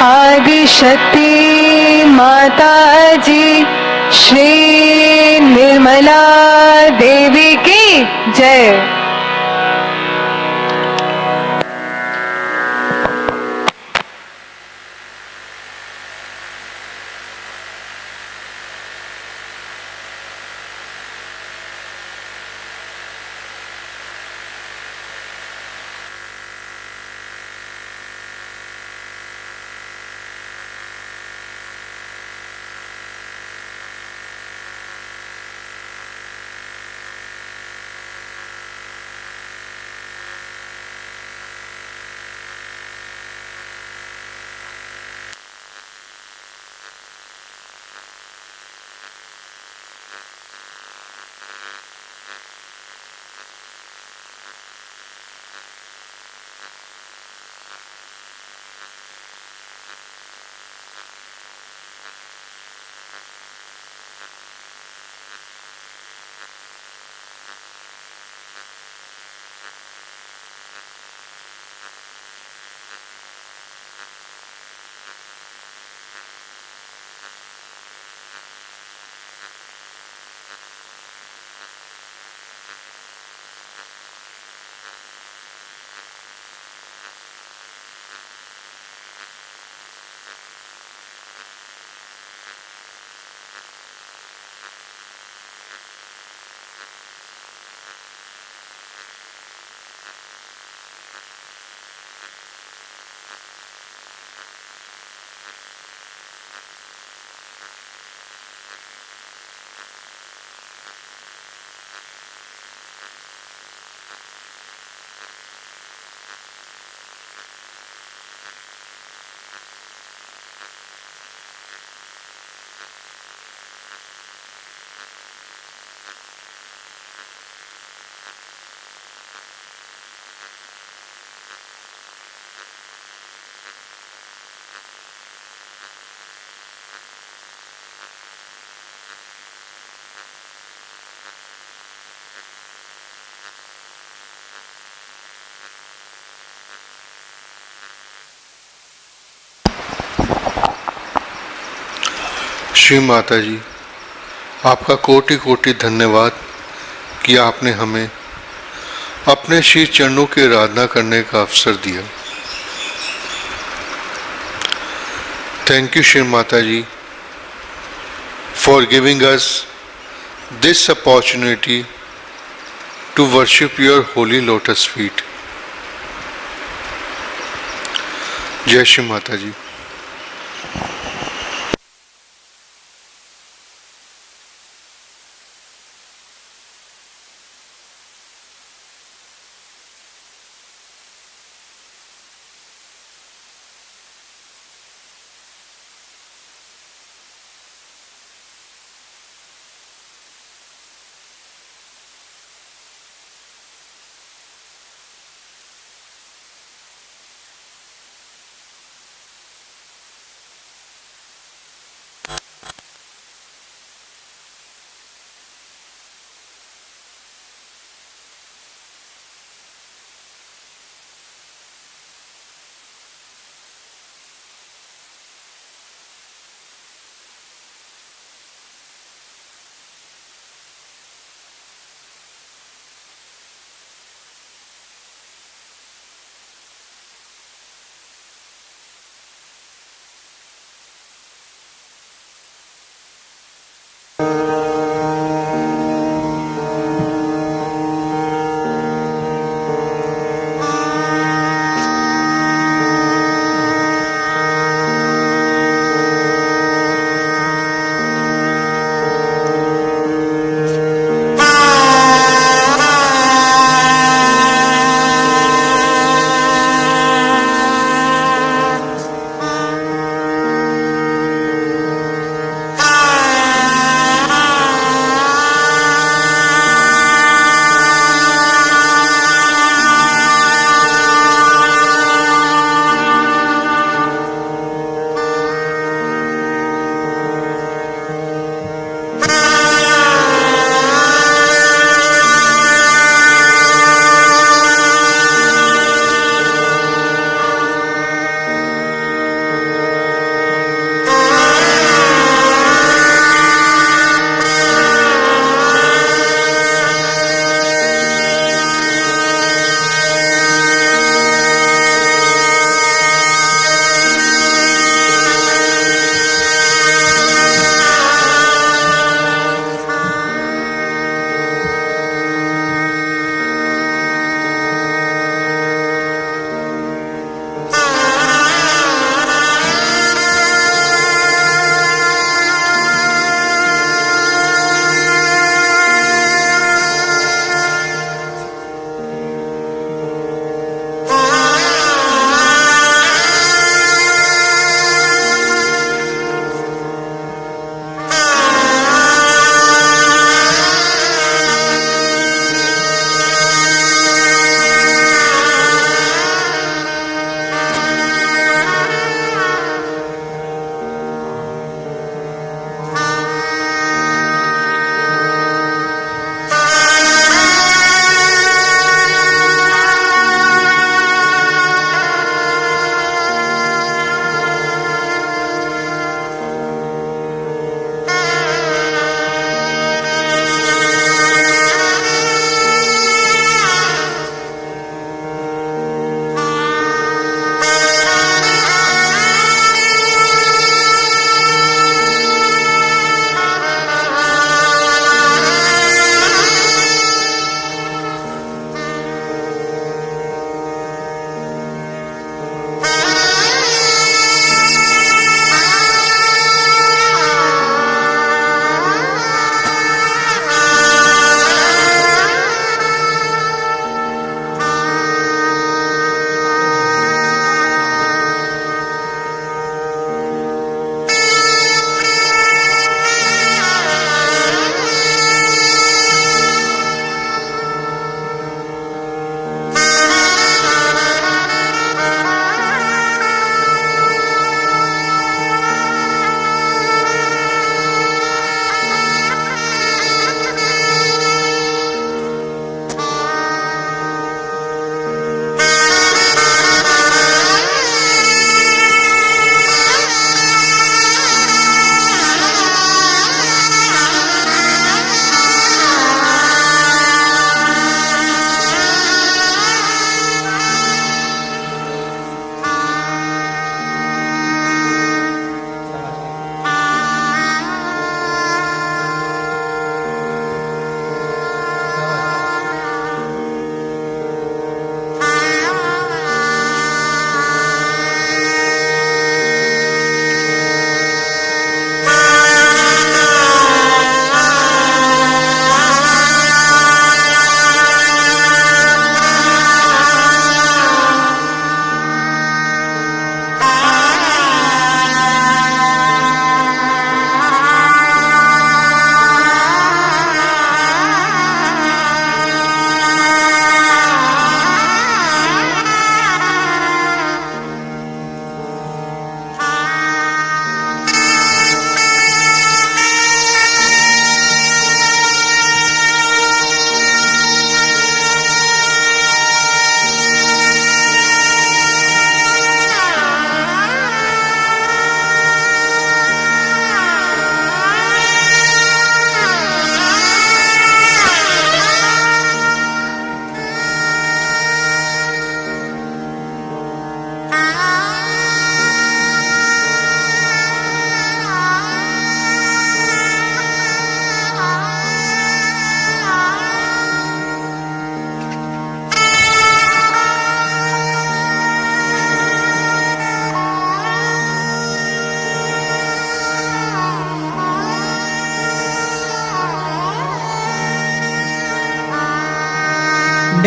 आदिशक्ति माता जी श्री निर्मला देवी की जय। श्री माता जी, आपका कोटि कोटि धन्यवाद कि आपने हमें अपने श्री चरणों की आराधना करने का अवसर दिया। Thank you Shri Mata ji for giving us this opportunity to worship your holy lotus feet. Jai Shri Mata जी।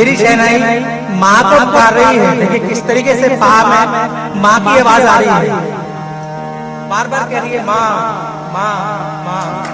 मेरी शहनाई माँ को पुकार रही है। देखिए किस तरीके से पार में माँ की आवाज आ रही है, बार बार कह रही है माँ माँ माँ।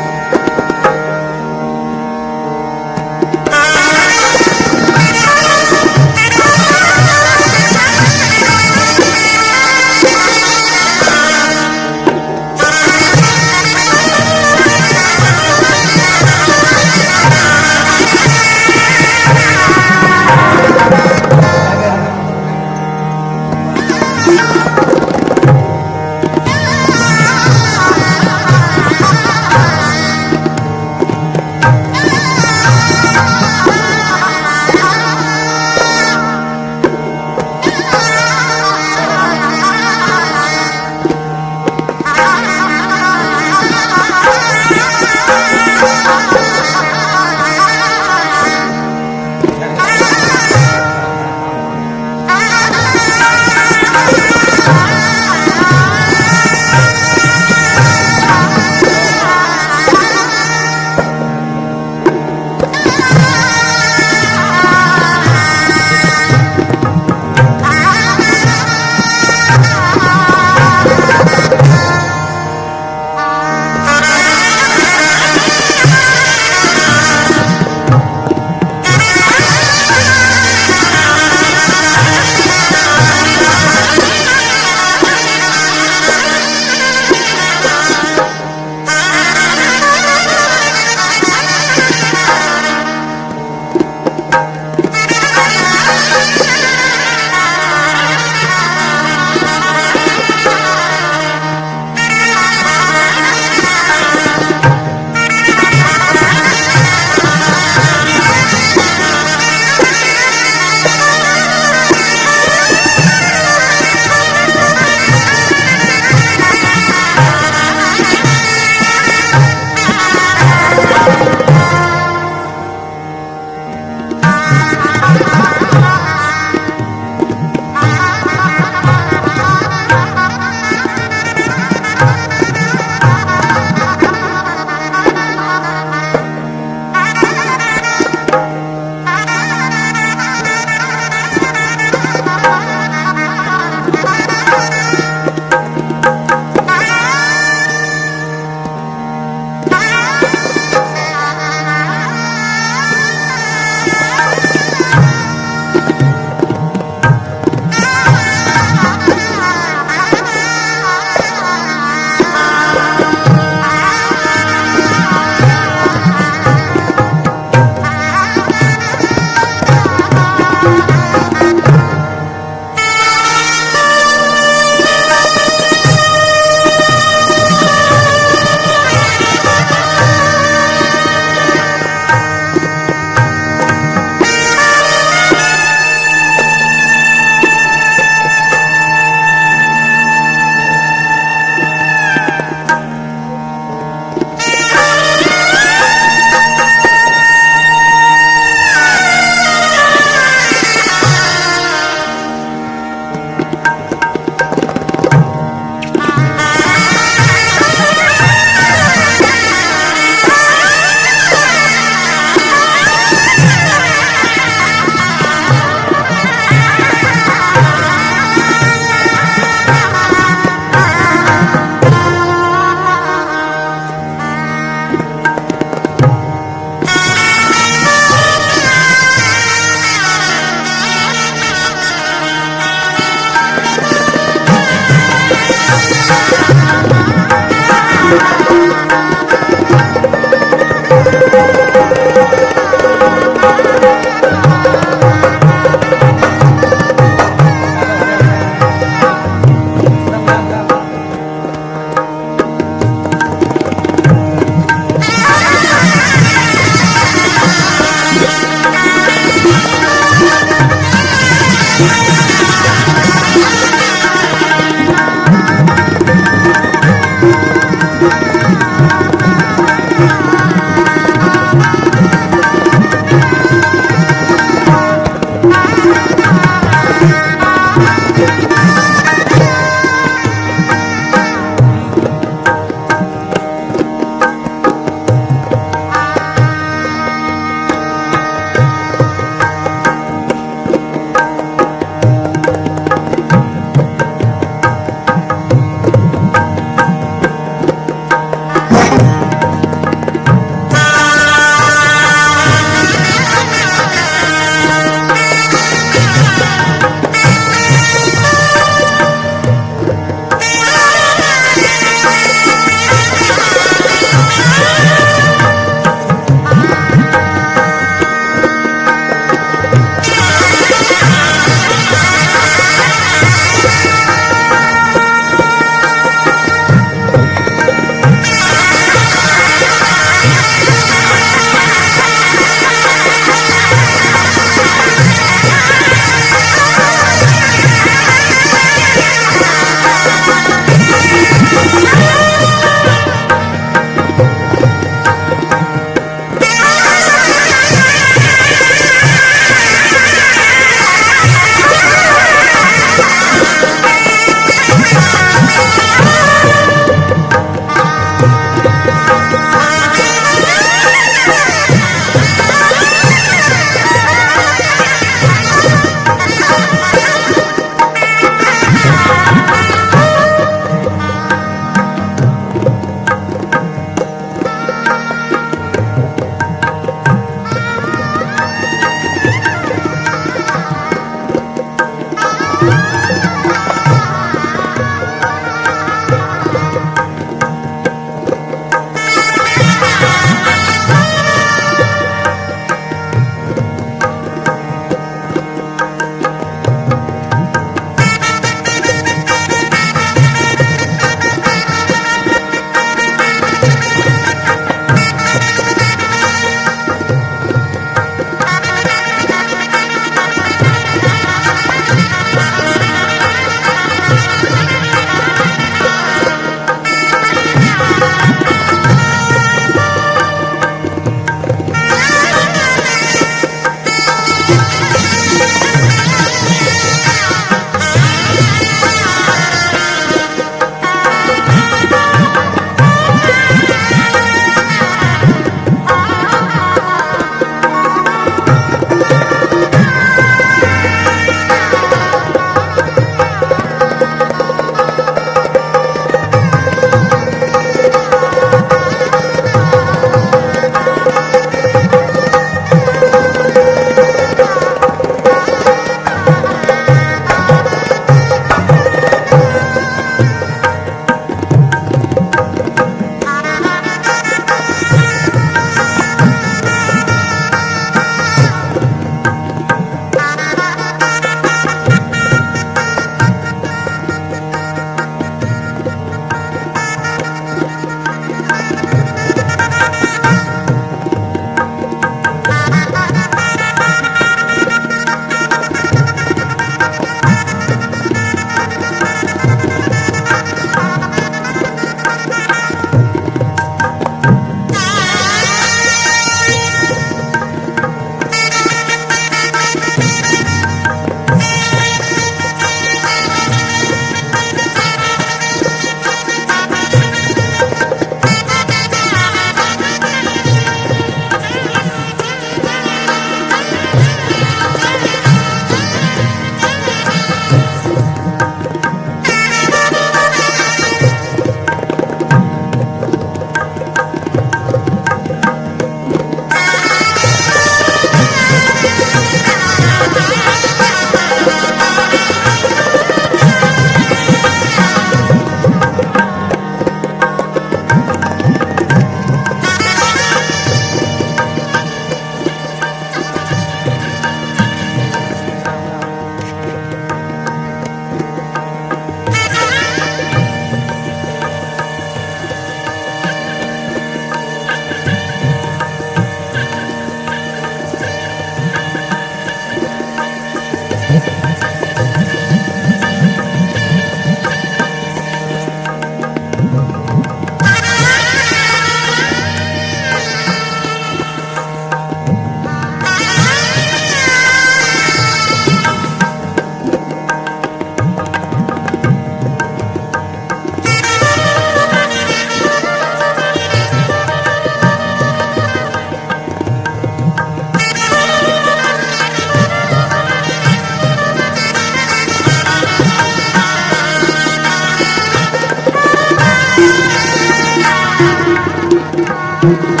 है।